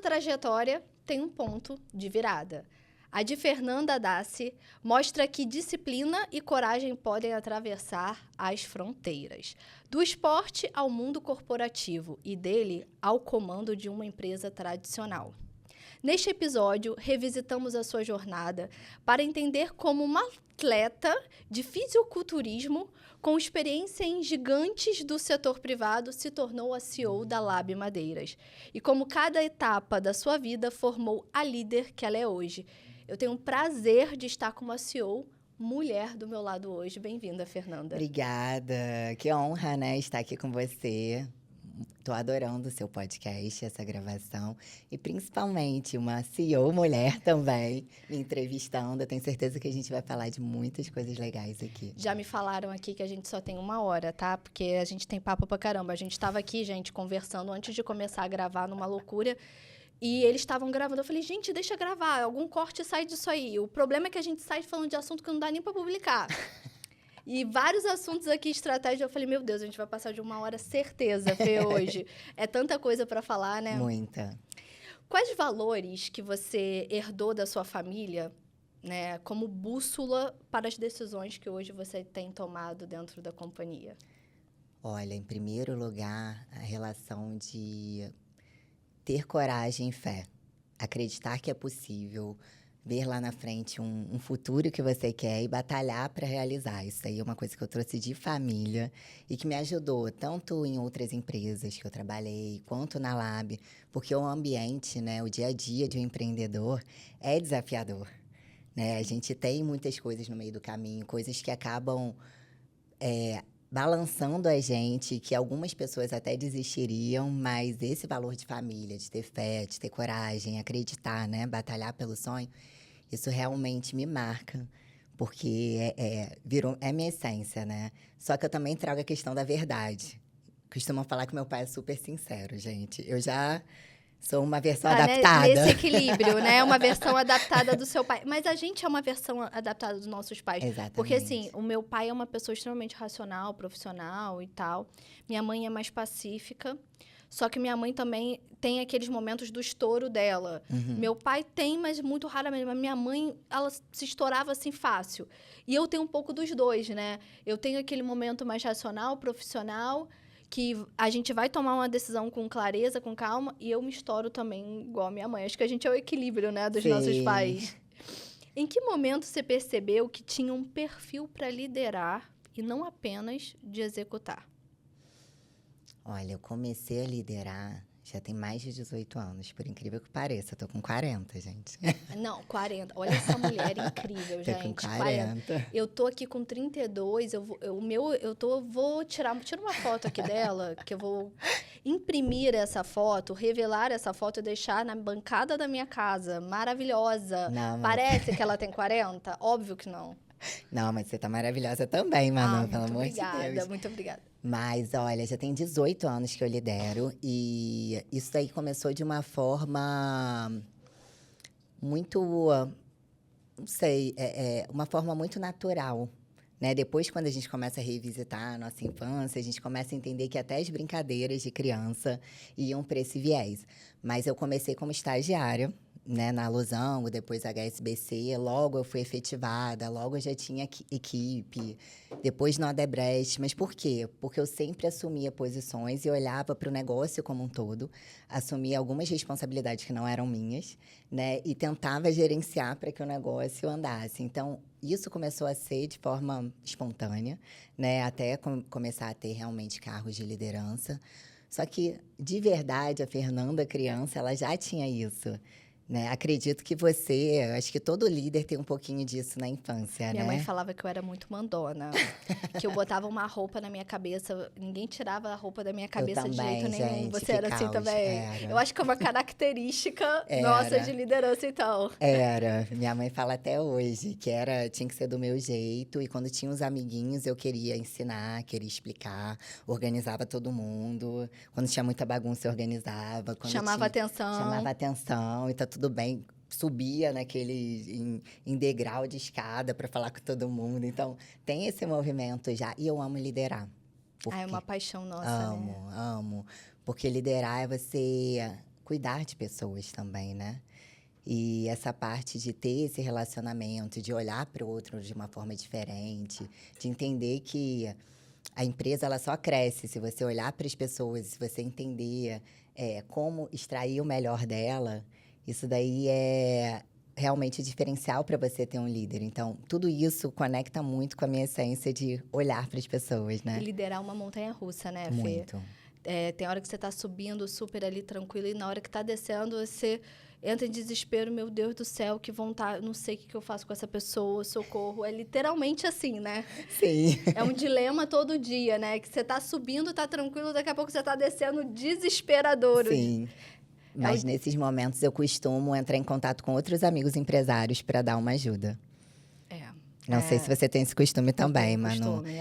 trajetória tem um ponto de virada. A de Fernanda Dassi mostra que disciplina e coragem podem atravessar as fronteiras. Do esporte ao mundo corporativo e dele ao comando de uma empresa tradicional. Neste episódio, revisitamos a sua jornada para entender como uma atleta de fisiculturismo com experiência em gigantes do setor privado se tornou a CEO da Lab Madeiras e como cada etapa da sua vida formou a líder que ela é hoje. Eu tenho o prazer de estar como a CEO mulher do meu lado hoje. Bem-vinda, Fernanda. Obrigada. Que honra, né, estar aqui com você. Tô adorando o seu podcast, essa gravação. E principalmente uma CEO mulher também me entrevistando. Eu tenho certeza que a gente vai falar de muitas coisas legais aqui. Já me falaram aqui que a gente só tem 1 hora, tá? Porque a gente tem papo pra caramba. A gente tava aqui, gente, conversando antes de começar a gravar numa loucura. E eles estavam gravando. Eu falei, gente, deixa gravar. Algum corte sai disso aí. O problema é que a gente sai falando de assunto que não dá nem pra publicar. E vários assuntos aqui, estratégia, eu falei, meu Deus, a gente vai passar de 1 hora, certeza, Fê, hoje. É tanta coisa para falar, né? Muita. Quais valores que você herdou da sua família, né, como bússola para as decisões que hoje você tem tomado dentro da companhia? Olha, em primeiro lugar, a relação de ter coragem e fé. Acreditar que é possível, ver lá na frente um futuro que você quer e batalhar para realizar. Isso aí é uma coisa que eu trouxe de família e que me ajudou tanto em outras empresas que eu trabalhei, quanto na Lab, porque o ambiente, né, o dia a dia de um empreendedor é desafiador, né? A gente tem muitas coisas no meio do caminho, coisas que acabam balançando a gente, que algumas pessoas até desistiriam, mas esse valor de família, de ter fé, de ter coragem, acreditar, né, batalhar pelo sonho, isso realmente me marca, porque é minha essência, né? Só que eu também trago a questão da verdade. Costumam falar que meu pai é super sincero, gente. Eu já sou uma versão adaptada. Nesse equilíbrio, né? Uma versão adaptada do seu pai. Mas a gente é uma versão adaptada dos nossos pais. Exatamente. Porque, assim, o meu pai é uma pessoa extremamente racional, profissional e tal. Minha mãe é mais pacífica. Só que minha mãe também tem aqueles momentos do estouro dela. Uhum. Meu pai tem, mas muito raramente. Mas minha mãe, ela se estourava assim fácil. E eu tenho um pouco dos dois, né? Eu tenho aquele momento mais racional, profissional, que a gente vai tomar uma decisão com clareza, com calma, e eu me estouro também igual a minha mãe. Acho que a gente é o equilíbrio, né, dos Sim. nossos pais. Em que momento você percebeu que tinha um perfil para liderar e não apenas de executar? Olha, eu comecei a liderar já tem mais de 18 anos, por incrível que pareça. Eu tô com 40, gente. Não, 40. Olha essa mulher incrível, Tô gente. com 40. Eu tô aqui com 32. Vou tirar uma foto aqui dela, que eu vou imprimir essa foto, revelar essa foto e deixar na bancada da minha casa. Maravilhosa. Não, mas... Parece que ela tem 40? Óbvio que não. Não, mas você tá maravilhosa também, Manu, pelo muito amor obrigada, de Deus. muito obrigada. Mas, olha, já tem 18 anos que eu lidero e isso daí começou de uma forma muito, não sei, uma forma muito natural, né? Depois, quando a gente começa a revisitar a nossa infância, a gente começa a entender que até as brincadeiras de criança iam para esse viés. Mas eu comecei como estagiária, né, na Losango, depois HSBC, logo eu fui efetivada, logo eu já tinha equipe, depois no Odebrecht. Mas por quê? Porque eu sempre assumia posições e olhava para o negócio como um todo, assumia algumas responsabilidades que não eram minhas, né, e tentava gerenciar para que o negócio andasse. Então, isso começou a ser de forma espontânea, né, até começar a ter realmente cargos de liderança. Só que, de verdade, a Fernanda criança, ela já tinha isso. Né? Acredito que acho que todo líder tem um pouquinho disso na infância, Minha né? mãe falava que eu era muito mandona, que eu botava uma roupa na minha cabeça, ninguém tirava a roupa da minha cabeça também, de jeito nenhum. gente, Você que era assim caos. também? Era. Eu acho que é uma característica nossa de liderança, então. Era. Minha mãe fala até hoje que tinha que ser do meu jeito. E quando tinha os amiguinhos, eu queria ensinar, queria explicar. Organizava todo mundo. Quando tinha muita bagunça, eu organizava. Chamava atenção. Chamava atenção e tá tudo bem. Subia em degrau de escada para falar com todo mundo. Então, tem esse movimento já. E eu amo liderar. É uma paixão nossa, amo, né? Amo. Porque liderar é você cuidar de pessoas também, né? E essa parte de ter esse relacionamento, de olhar para o outro de uma forma diferente, de entender que a empresa ela só cresce se você olhar para as pessoas, se você entender como extrair o melhor dela, isso daí é realmente diferencial para você ter um líder. Então, tudo isso conecta muito com a minha essência de olhar para as pessoas, E né? liderar uma montanha-russa, né, Fê? Muito. Tem hora que você tá subindo super ali tranquilo e na hora que tá descendo você entra em desespero, meu Deus do céu, que vontade, não sei o que eu faço com essa pessoa, socorro. É literalmente assim, né? Sim. É um dilema todo dia, né? Que você tá subindo, tá tranquilo, daqui a pouco você tá descendo desesperador. Sim. É Mas nesses momentos eu costumo entrar em contato com outros amigos empresários para dar uma ajuda. Não sei se você tem esse costume também, eu tenho Manu. costume.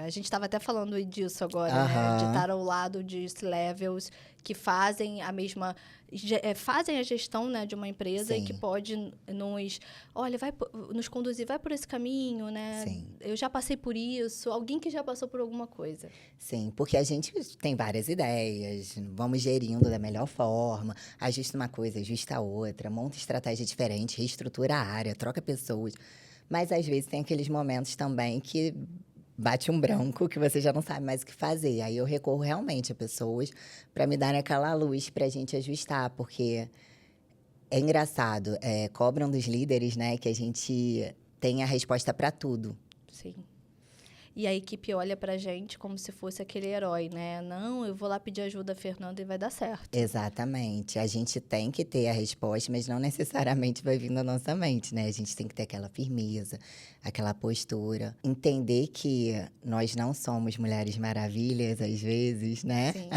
A gente estava até falando disso agora, né? De Aham. estar ao lado de levels que fazem a mesma... fazem a gestão, né, de uma empresa e que Sim. pode nos... Olha, nos conduzir, vai por esse caminho, né? Sim. Eu já passei por isso. Alguém que já passou por alguma coisa. Sim, porque a gente tem várias ideias, vamos gerindo da melhor forma, ajusta uma coisa, ajusta a outra, monta estratégia diferente, reestrutura a área, troca pessoas. Mas às vezes tem aqueles momentos também que bate um branco que você já não sabe mais o que fazer. Aí eu recorro realmente a pessoas para me darem aquela luz para a gente ajustar, porque é engraçado, cobram dos líderes, né, que a gente tem a resposta para tudo. Sim. E a equipe olha pra gente como se fosse aquele herói, né? Não, eu vou lá pedir ajuda a Fernanda e vai dar certo. Exatamente. A gente tem que ter a resposta, mas não necessariamente vai vir da nossa mente, né? A gente tem que ter aquela firmeza, aquela postura. Entender que nós não somos mulheres maravilhas, às vezes, né? Sim.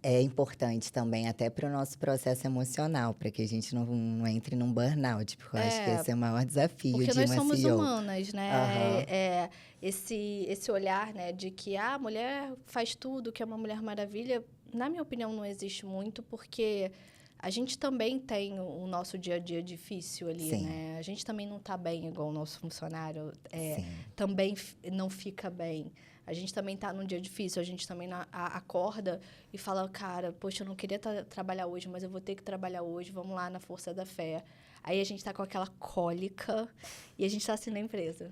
É importante também até para o nosso processo emocional, para que a gente não entre num burnout, porque eu acho que esse é o maior desafio Porque de nós uma somos CEO. humanas, né? Aham. Esse olhar, né, de que a mulher faz tudo, que é uma mulher maravilha, na minha opinião, não existe muito, porque a gente também tem o nosso dia a dia difícil ali, Sim. né? A gente também não está bem igual o nosso funcionário, Sim. também não fica bem. A gente também está num dia difícil, a gente também acorda e fala, cara, poxa, eu não queria trabalhar hoje, mas eu vou ter que trabalhar hoje, vamos lá na força da fé. Aí a gente está com aquela cólica e a gente está assim na empresa.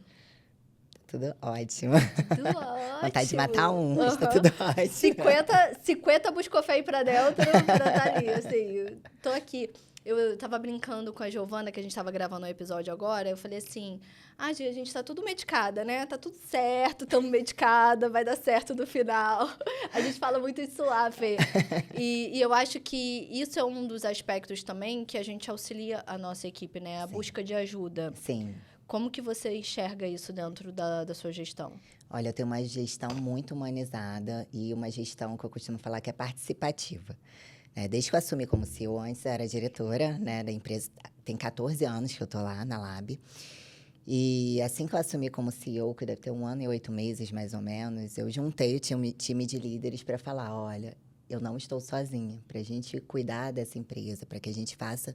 Tudo ótimo. Tudo ótimo. Vontade de matar um, mas tá tudo ótimo. 50 buscofé pra dentro pra estar ali, assim. Tô aqui. Eu tava brincando com a Giovana, que a gente tava gravando um episódio agora. Eu falei assim, a gente tá tudo medicada, né? Tá tudo certo, tamo medicada, vai dar certo no final. A gente fala muito isso lá, Fê. E eu acho que isso é um dos aspectos também que a gente auxilia a nossa equipe, né? A Sim. busca de ajuda. Sim. Como que você enxerga isso dentro da sua gestão? Olha, eu tenho uma gestão muito humanizada e uma gestão que eu costumo falar que é participativa. Desde que eu assumi como CEO, antes eu era diretora, né, da empresa, tem 14 anos que eu estou lá na Lab. E assim que eu assumi como CEO, que deve ter 1 ano e 8 meses, mais ou menos, eu juntei o time de líderes para falar, olha, eu não estou sozinha, para a gente cuidar dessa empresa, para que a gente faça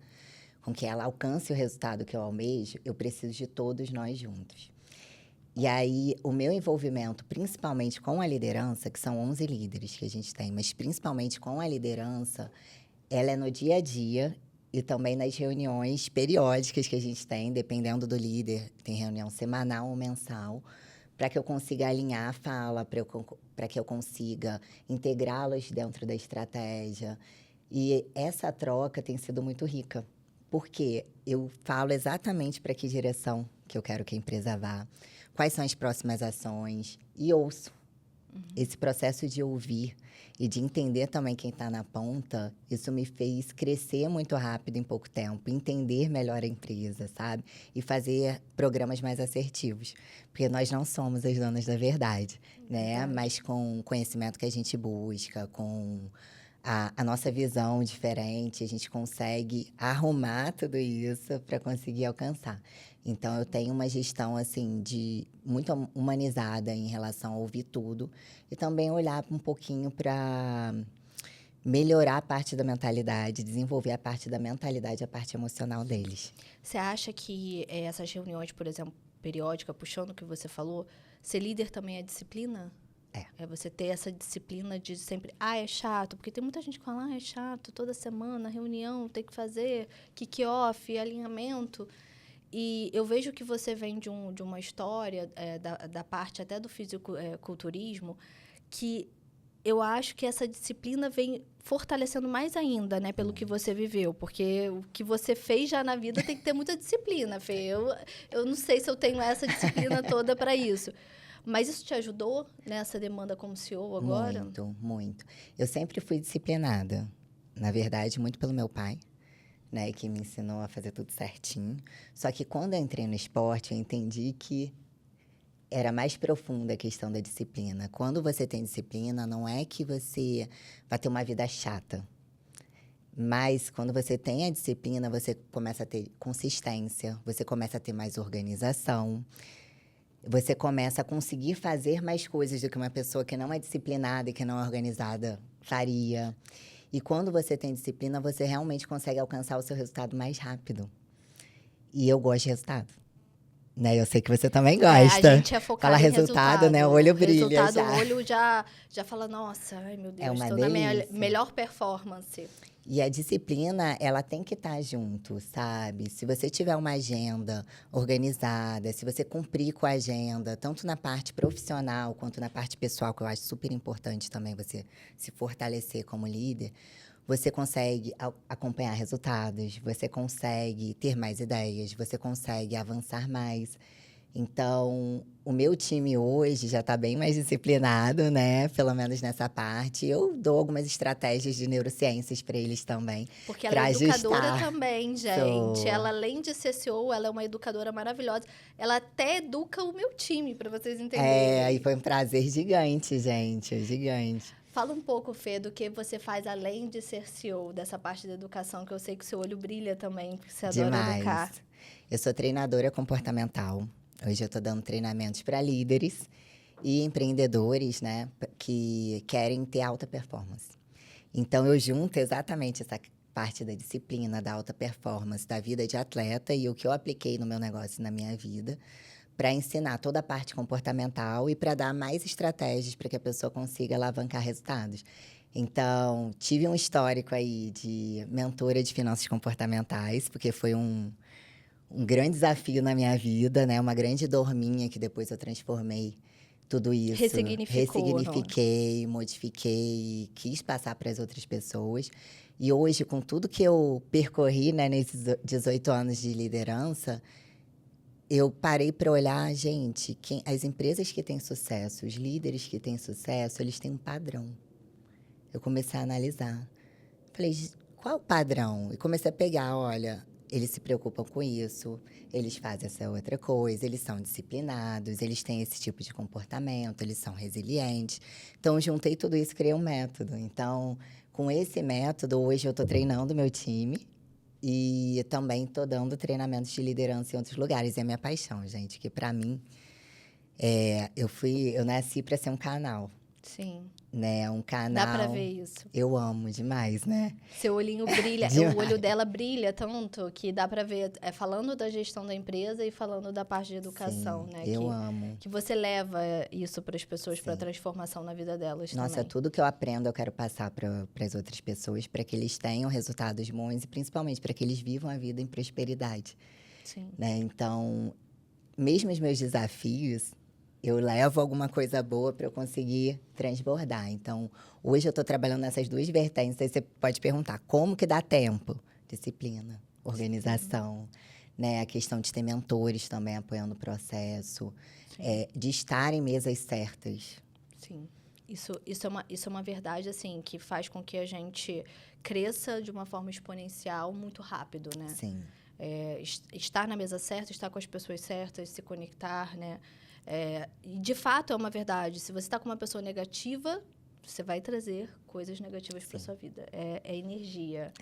com que ela alcance o resultado que eu almejo, eu preciso de todos nós juntos. E aí, o meu envolvimento, principalmente com a liderança, que são 11 líderes que a gente tem, mas principalmente com a liderança, ela é no dia a dia e também nas reuniões periódicas que a gente tem, dependendo do líder. Tem reunião semanal ou mensal, para que eu consiga alinhar a fala, para que eu consiga integrá-los dentro da estratégia. E essa troca tem sido muito rica, porque eu falo exatamente para que direção que eu quero que a empresa vá, quais são as próximas ações, e ouço. Esse processo de ouvir e de entender também quem está na ponta, isso me fez crescer muito rápido em pouco tempo, entender melhor a empresa, sabe? E fazer programas mais assertivos. Porque nós não somos as donas da verdade, né? Mas com o conhecimento que a gente busca, com a nossa visão diferente, a gente consegue arrumar tudo isso para conseguir alcançar. Então, eu tenho uma gestão, assim, muito humanizada em relação a ouvir tudo e também olhar um pouquinho para melhorar a parte da mentalidade, desenvolver a parte da mentalidade, a parte emocional deles. Você acha que essas reuniões, por exemplo, periódicas, puxando o que você falou, ser líder também é disciplina? É. Você ter essa disciplina de sempre, é chato, porque tem muita gente que fala, é chato, toda semana, reunião, tem que fazer kick-off, alinhamento. E eu vejo que você vem de uma história, da parte até do fisiculturismo, que eu acho que essa disciplina vem fortalecendo mais ainda, né, pelo que você viveu. Porque o que você fez já na vida tem que ter muita disciplina, Fê. Eu não sei se eu tenho essa disciplina toda para isso. Mas isso te ajudou nessa demanda como CEO agora? Muito, muito. Eu sempre fui disciplinada. Na verdade, muito pelo meu pai, né, que me ensinou a fazer tudo certinho. Só que quando eu entrei no esporte, eu entendi que era mais profunda a questão da disciplina. Quando você tem disciplina, não é que você vai ter uma vida chata. Mas quando você tem a disciplina, você começa a ter consistência, você começa a ter mais organização. Você começa a conseguir fazer mais coisas do que uma pessoa que não é disciplinada e que não é organizada faria. E quando você tem disciplina, você realmente consegue alcançar o seu resultado mais rápido. E eu gosto de resultado. Né? Eu sei que você também gosta. A gente é focado Fala em resultado, né? O olho brilha resultado, já. O olho já fala, nossa, ai meu Deus, uma estou na minha delícia. melhor performance. E a disciplina, ela tem que estar junto, sabe? Se você tiver uma agenda organizada, se você cumprir com a agenda, tanto na parte profissional quanto na parte pessoal, que eu acho super importante também você se fortalecer como líder, você consegue acompanhar resultados, você consegue ter mais ideias, você consegue avançar mais. Então, o meu time hoje já está bem mais disciplinado, né? Pelo menos nessa parte. Eu dou algumas estratégias de neurociências para eles também. Porque ela é educadora também, gente. Sou. Ela, além de ser CEO, ela é uma educadora maravilhosa. Ela até educa o meu time, para vocês entenderem. E foi um prazer gigante, gente. Gigante. Fala um pouco, Fê, do que você faz além de ser CEO, dessa parte da educação, que eu sei que o seu olho brilha também, porque você adora educar. Eu sou treinadora comportamental. Hoje eu estou dando treinamentos para líderes e empreendedores, né, que querem ter alta performance. Então, eu junto exatamente essa parte da disciplina, da alta performance, da vida de atleta e o que eu apliquei no meu negócio e na minha vida para ensinar toda a parte comportamental e para dar mais estratégias para que a pessoa consiga alavancar resultados. Então, tive um histórico aí de mentora de finanças comportamentais, porque foi um grande desafio na minha vida, né? Uma grande dor minha que depois eu transformei tudo isso. Ressignifiquei, modifiquei, quis passar para as outras pessoas. E hoje, com tudo que eu percorri, né, nesses 18 anos de liderança, eu parei para olhar, gente, as empresas que têm sucesso, os líderes que têm sucesso, eles têm um padrão. Eu comecei a analisar. Falei, qual o padrão? E comecei a pegar, olha, eles se preocupam com isso, eles fazem essa outra coisa, eles são disciplinados, eles têm esse tipo de comportamento, eles são resilientes. Então, juntei tudo isso e criei um método. Então, com esse método, hoje eu estou treinando o meu time e também estou dando treinamentos de liderança em outros lugares. É a minha paixão, gente, que para mim, eu nasci para ser um canal. Sim. Né? Um canal. Dá pra ver isso. Eu amo demais, né? Seu olhinho brilha, o olho dela brilha tanto que dá pra ver, falando da gestão da empresa e falando da parte de educação, Sim, né? Eu amo. Que você leva isso para as pessoas, para transformação na vida delas também. Nossa, tudo que eu aprendo eu quero passar para as outras pessoas, para que eles tenham resultados bons e principalmente para que eles vivam a vida em prosperidade. Sim. Né? Então, mesmo os meus desafios, eu levo alguma coisa boa para eu conseguir transbordar. Então, hoje eu estou trabalhando nessas duas vertentes. Aí você pode perguntar, como que dá tempo? Disciplina, organização, né? A questão de ter mentores também apoiando o processo, de estar em mesas certas. Sim. Isso é uma verdade, assim, que faz com que a gente cresça de uma forma exponencial muito rápido, né? Sim. Estar na mesa certa, estar com as pessoas certas, se conectar, né? E de fato é uma verdade. Se você está com uma pessoa negativa, você vai trazer coisas negativas para sua vida. É energia.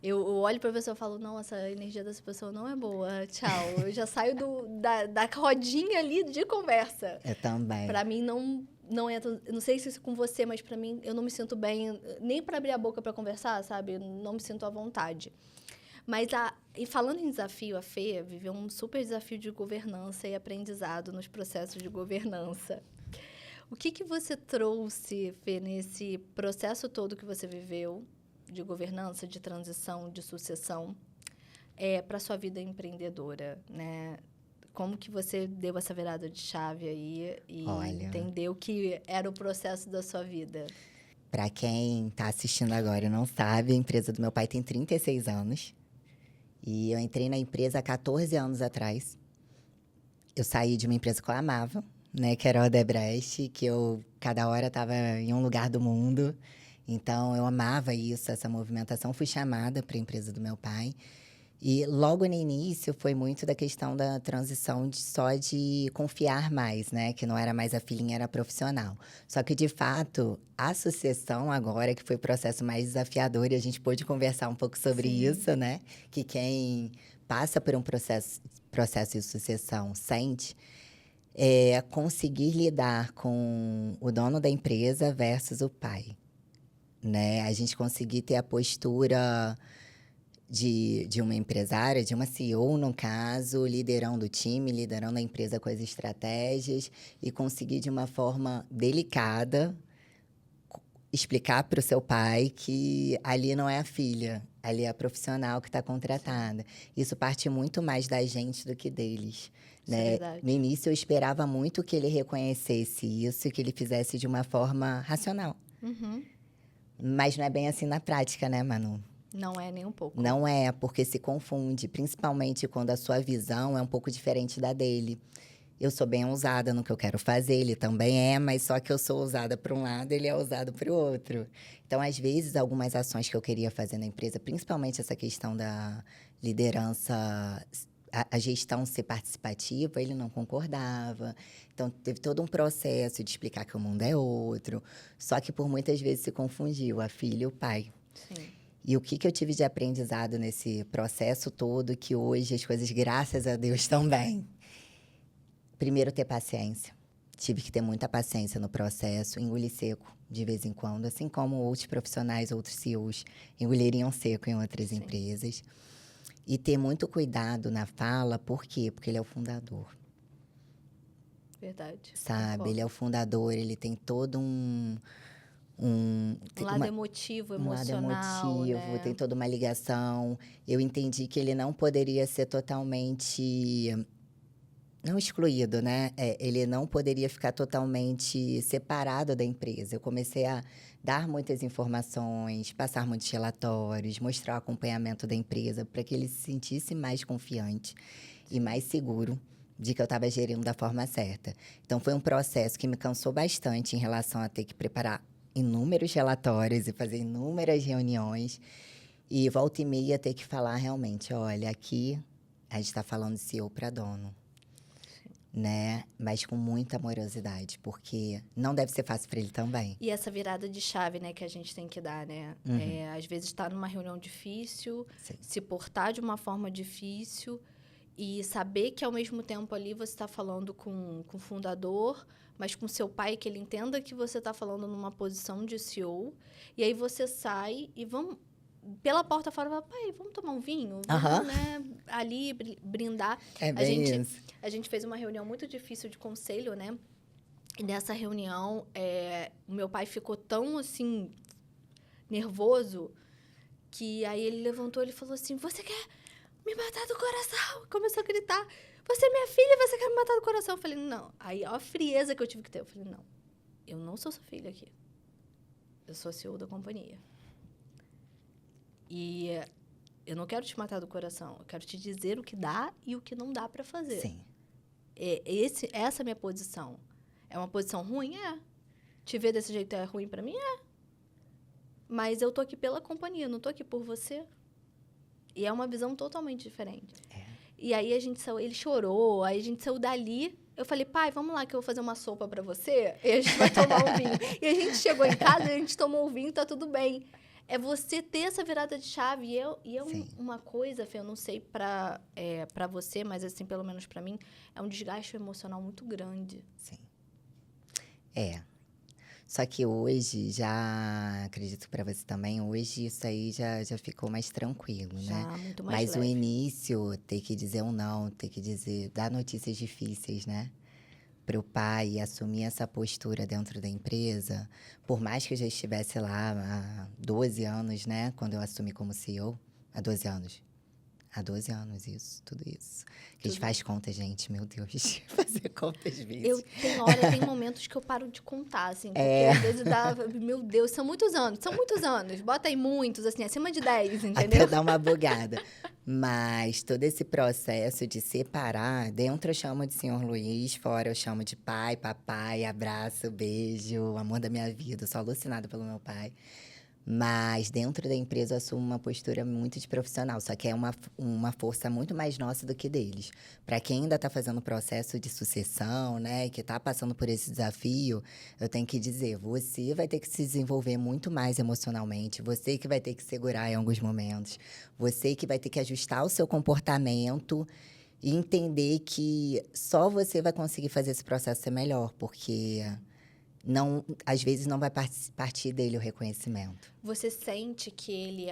Eu olho para a pessoa e falo, nossa, a energia dessa pessoa não é boa, tchau. Eu já saio da rodinha ali de conversa. Eu também. Para mim, não é... Não sei se isso é com você, mas para mim, eu não me sinto bem, nem para abrir a boca para conversar, sabe? Eu não me sinto à vontade. Mas, e falando em desafio, a Fê viveu um super desafio de governança e aprendizado nos processos de governança. O que você trouxe, Fê, nesse processo todo que você viveu de governança, de transição, de sucessão, para sua vida empreendedora, né? Como que você deu essa virada de chave aí e Olha, entendeu que era o processo da sua vida? para quem está assistindo agora e não sabe, a empresa do meu pai tem 36 anos. E eu entrei na empresa há 14 anos atrás. Eu saí de uma empresa que eu amava, né? Que era a Odebrecht, que eu, cada hora, estava em um lugar do mundo. Então, eu amava isso, essa movimentação. Fui chamada para a empresa do meu pai. E logo no início foi muito da questão da transição só de confiar mais, né? Que não era mais a filhinha, era a profissional. Só que, de fato, a sucessão agora, que foi o processo mais desafiador, e a gente pôde conversar um pouco sobre Sim. isso, né? Que quem passa por um processo de sucessão sente, é conseguir lidar com o dono da empresa versus o pai, né? A gente conseguir ter a postura de uma empresária, de uma CEO, no caso, liderando o time, liderando a empresa com as estratégias e conseguir, de uma forma delicada, explicar para o seu pai que ali não é a filha, ali é a profissional que está contratada. Isso parte muito mais da gente do que deles, Isso é né? verdade. No início, eu esperava muito que ele reconhecesse isso e que ele fizesse de uma forma racional. Uhum. Mas não é bem assim na prática, né, Manu? Não é nem um pouco. Não é, porque se confunde, principalmente quando a sua visão é um pouco diferente da dele. Eu sou bem ousada no que eu quero fazer, ele também é, mas só que eu sou ousada para um lado, ele é ousado para o outro. Então, às vezes, algumas ações que eu queria fazer na empresa, principalmente essa questão da liderança, a gestão ser participativa, ele não concordava. Então, teve todo um processo de explicar que o mundo é outro. Só que por muitas vezes se confundiu a filha e o pai. Sim. E o que eu tive de aprendizado nesse processo todo, que hoje as coisas, graças a Deus, estão bem. Primeiro, ter paciência. Tive que ter muita paciência no processo, engolir seco de vez em quando, assim como outros profissionais, outros CEOs engoliriam seco em outras empresas. E ter muito cuidado na fala, por quê? Porque ele é o fundador. Verdade. Sabe? Concordo. Ele é o fundador, ele tem todo Um lado emotivo, um lado emocional, emotivo, né? tem toda uma ligação. Eu entendi que ele não poderia ser totalmente, não excluído, né? Ele não poderia ficar totalmente separado da empresa. Eu comecei a dar muitas informações, passar muitos relatórios, mostrar o acompanhamento da empresa para que ele se sentisse mais confiante e mais seguro de que eu estava gerindo da forma certa. Então, foi um processo que me cansou bastante em relação a ter que preparar inúmeros relatórios e fazer inúmeras reuniões. E volta e meia ter que falar realmente, olha, aqui a gente está falando de CEO para dono, né? Mas com muita amorosidade, porque não deve ser fácil para ele também. E essa virada de chave, né, que a gente tem que dar, né? Uhum. Às vezes está numa reunião difícil, Sim. se portar de uma forma difícil e saber que, ao mesmo tempo, ali você está falando com o fundador, mas com seu pai, que ele entenda que você está falando numa posição de CEO. E aí você sai e vamos pela porta fora e fala, pai, vamos tomar um vinho? Vamos, né, ali brindar. É bem isso. A gente fez uma reunião muito difícil de conselho, né? E nessa reunião, o meu pai ficou tão, assim, nervoso, que aí ele levantou e falou assim, você quer me matar do coração? Começou a gritar, você é minha filha, você quer me matar do coração? Eu falei, não. Aí, ó a frieza que eu tive que ter. Eu falei, não, eu não sou sua filha aqui. Eu sou a CEO da companhia. E eu não quero te matar do coração. Eu quero te dizer o que dá e o que não dá para fazer. Sim. Essa é a minha posição. É uma posição ruim? É. Te ver desse jeito é ruim para mim? É. Mas eu tô aqui pela companhia, não tô aqui por você. E é uma visão totalmente diferente. E aí a gente saiu, ele chorou, aí a gente saiu dali. Eu falei, pai, vamos lá que eu vou fazer uma sopa para você e a gente vai tomar um vinho. E a gente chegou em casa, a gente tomou o vinho, tá tudo bem. É você ter essa virada de chave. E é uma coisa, Fê, eu não sei para você, mas assim, pelo menos para mim, é um desgaste emocional muito grande. Sim. Só que hoje, já acredito para você também, hoje isso aí já ficou mais tranquilo, Já, né? muito mais Mas o leve. início, ter que dizer um não, ter que dar notícias difíceis, né? para o pai assumir essa postura dentro da empresa, por mais que eu já estivesse lá há 12 anos, né? Quando eu assumi como CEO, há 12 anos. Há 12 anos, isso, tudo isso. Que a gente faz conta, gente, meu Deus, fazer conta às vezes. Tem momentos que eu paro de contar, assim, porque às vezes dá, meu Deus, são muitos anos, bota aí muitos, assim, acima de 10, entendeu? Até dar uma bugada. Mas todo esse processo de separar, dentro eu chamo de senhor Luiz, fora eu chamo de pai, papai, abraço, beijo, amor da minha vida, sou alucinada pelo meu pai. Mas dentro da empresa eu assumo uma postura muito de profissional, só que é uma força muito mais nossa do que deles. Para quem ainda está fazendo o processo de sucessão, né, que está passando por esse desafio, eu tenho que dizer, você vai ter que se desenvolver muito mais emocionalmente, você que vai ter que segurar em alguns momentos, você que vai ter que ajustar o seu comportamento e entender que só você vai conseguir fazer esse processo ser melhor, porque não, às vezes não vai partir dele o reconhecimento. Você sente que ele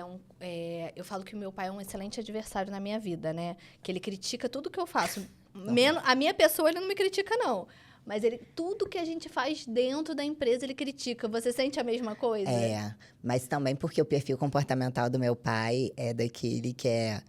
eu falo que o meu pai é um excelente adversário na minha vida, né? Que ele critica tudo que eu faço. A minha pessoa, ele não me critica, não. Mas tudo que a gente faz dentro da empresa, ele critica. Você sente a mesma coisa? Mas também porque o perfil comportamental do meu pai é daquele que é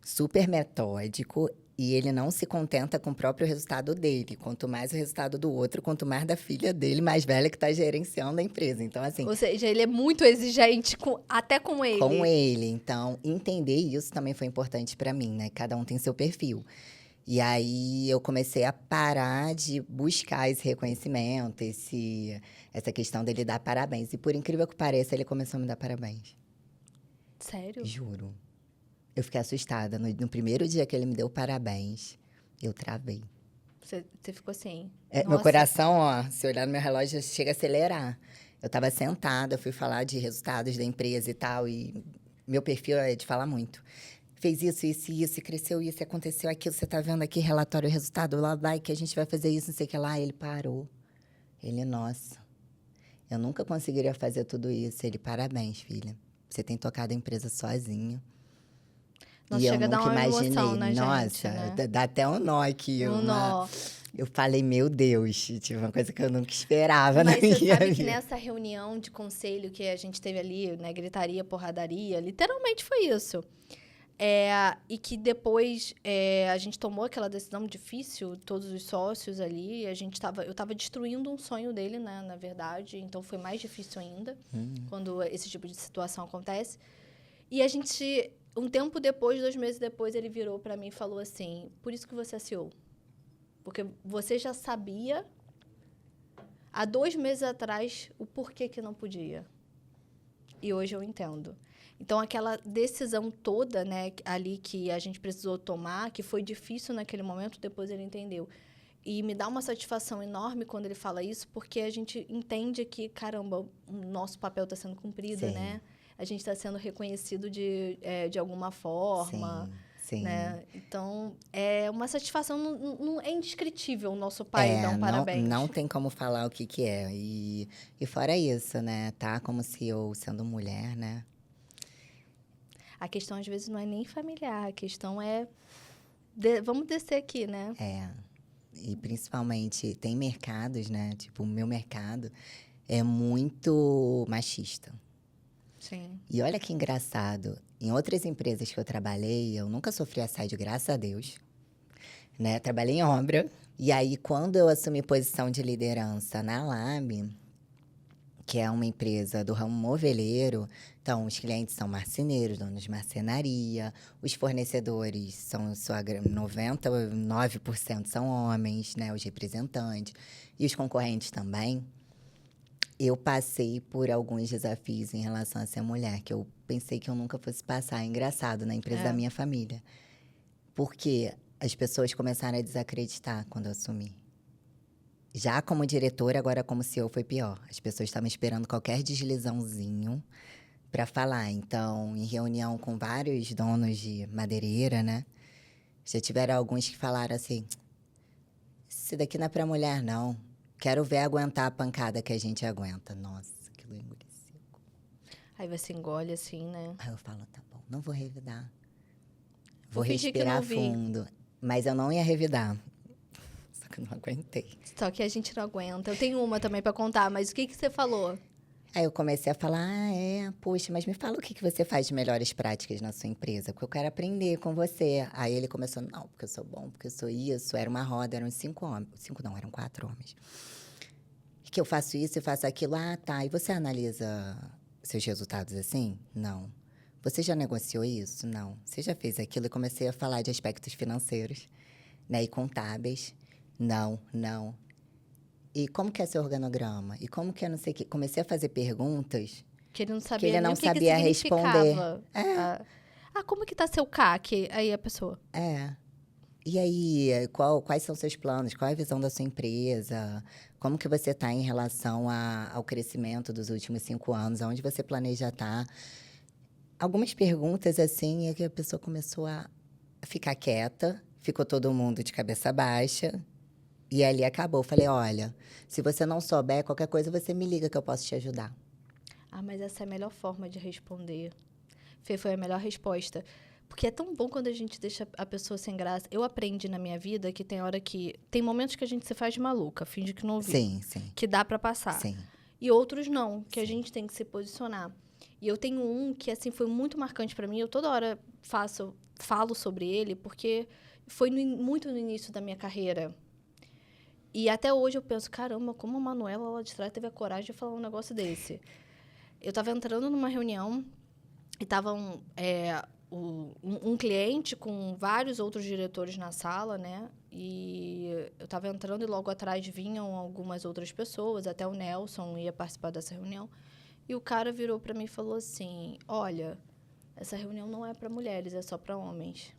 super metódico e ele não se contenta com o próprio resultado dele. Quanto mais o resultado do outro, quanto mais da filha dele, mais velha, que está gerenciando a empresa. Então, assim... Ou seja, ele é muito exigente até com ele. Com ele. Então, entender isso também foi importante para mim, né? Cada um tem seu perfil. E aí, eu comecei a parar de buscar esse reconhecimento, essa questão dele dar parabéns. E, por incrível que pareça, ele começou a me dar parabéns. Sério? Juro. Eu fiquei assustada. No primeiro dia que ele me deu parabéns, eu travei. Você ficou assim? Meu coração, ó, se olhar no meu relógio, chega a acelerar. Eu estava sentada, eu fui falar de resultados da empresa e tal, e meu perfil é de falar muito. Fez isso, isso, isso, cresceu isso, aconteceu aquilo, você tá vendo aqui, relatório, resultado, lá vai, que a gente vai fazer isso, não sei o que lá. Ele parou. Ele, nossa, eu nunca conseguiria fazer tudo isso. Ele, parabéns, filha. Você tem tocado a empresa sozinho. Nossa, e chega eu a dar nunca uma imaginei. emoção na Nossa, gente, né? dá até um nó aqui. Um nó. Eu falei, meu Deus, tipo, uma coisa que eu nunca esperava na Mas você minha sabe que vida. nessa reunião de conselho que a gente teve ali, né, gritaria, porradaria, literalmente foi isso. E que depois a gente tomou aquela decisão difícil, todos os sócios ali, eu estava destruindo um sonho dele, né, na verdade, então foi mais difícil ainda quando esse tipo de situação acontece. E a gente, um tempo depois, 2 meses depois, ele virou para mim e falou assim, por isso que você é CEO. Porque você já sabia, há 2 meses atrás, o porquê que não podia. E hoje eu entendo. Então, aquela decisão toda, né, ali que a gente precisou tomar, que foi difícil naquele momento, depois ele entendeu. E me dá uma satisfação enorme quando ele fala isso, porque a gente entende que, caramba, o nosso papel está sendo cumprido, Sim. né? A gente está sendo reconhecido de alguma forma. Sim. Né? Então, é uma satisfação, não é indescritível o nosso pai dar um parabéns. Não tem como falar o que é. E fora isso, né? Tá como se eu, sendo mulher, né? A questão, às vezes, não é nem familiar. A questão é... vamos descer aqui, né? E principalmente, tem mercados, né? Tipo, o meu mercado é muito machista. Sim. E olha que engraçado. Em outras empresas que eu trabalhei, eu nunca sofri assédio, graças a Deus. Né? Trabalhei em obra. E aí, quando eu assumi posição de liderança na Lab, que é uma empresa do ramo moveleiro, então, os clientes são marceneiros, donos de marcenaria, os fornecedores são, 99% são homens, né? Os representantes, e os concorrentes também. Eu passei por alguns desafios em relação a ser mulher, que eu pensei que eu nunca fosse passar. É engraçado, na empresa da minha família. Porque as pessoas começaram a desacreditar quando eu assumi. Já como diretora, agora como CEO, foi pior. As pessoas estavam esperando qualquer deslizãozinho para falar. Então, em reunião com vários donos de madeireira, né? Já tiveram alguns que falaram assim, isso daqui não é para mulher, não. Quero ver aguentar a pancada que a gente aguenta. Nossa, aquilo endureceu. Aí você engole assim, né? Aí eu falo, tá bom, não vou revidar. Vou fingir que respirar não vi. fundo. Mas eu não ia revidar. Só que Não aguentei. Só que a gente não aguenta. Eu tenho uma também para contar, mas o que você falou? Aí eu comecei a falar, poxa, mas me fala o que você faz de melhores práticas na sua empresa, porque eu quero aprender com você. Aí ele começou, não, porque eu sou bom, porque eu sou isso. Era uma roda, eram 5 homens. 5 não, eram 4 homens. Que eu faço isso e faço aquilo. Ah, tá. E você analisa seus resultados assim? Não. Você já negociou isso? Não. Você já fez aquilo? E comecei a falar de aspectos financeiros, né, e contábeis. Não, não. E como que é seu organograma? E como que é não sei o quê? Comecei a fazer perguntas Que ele não que sabia ele nem não o que sabia que responder. significava. Como que tá seu CAC? Aí a pessoa. E aí, quais são seus planos? Qual é a visão da sua empresa? Como que você está em relação ao crescimento dos últimos 5 anos? Aonde você planeja estar? Algumas perguntas, assim, é que a pessoa começou a ficar quieta. Ficou todo mundo de cabeça baixa. E ali acabou. Falei, olha, se você não souber, qualquer coisa você me liga que eu posso te ajudar. Mas essa é a melhor forma de responder. Fê, foi a melhor resposta. Porque é tão bom quando a gente deixa a pessoa sem graça. Eu aprendi na minha vida que tem hora que... Tem momentos que a gente se faz de maluca, finge que não ouviu. Sim, sim. Que dá pra passar. Sim. E outros não, que a gente tem que se posicionar. E eu tenho um que, assim, foi muito marcante pra mim. Eu toda hora falo sobre ele, porque foi muito no início da minha carreira. E até hoje eu penso, caramba, como a Manuela lá de trás teve a coragem de falar um negócio desse. Eu estava entrando numa reunião e estava um cliente com vários outros diretores na sala, né? E eu estava entrando e logo atrás vinham algumas outras pessoas, até o Nelson ia participar dessa reunião. E o cara virou para mim e falou assim, olha, essa reunião não é para mulheres, é só para homens.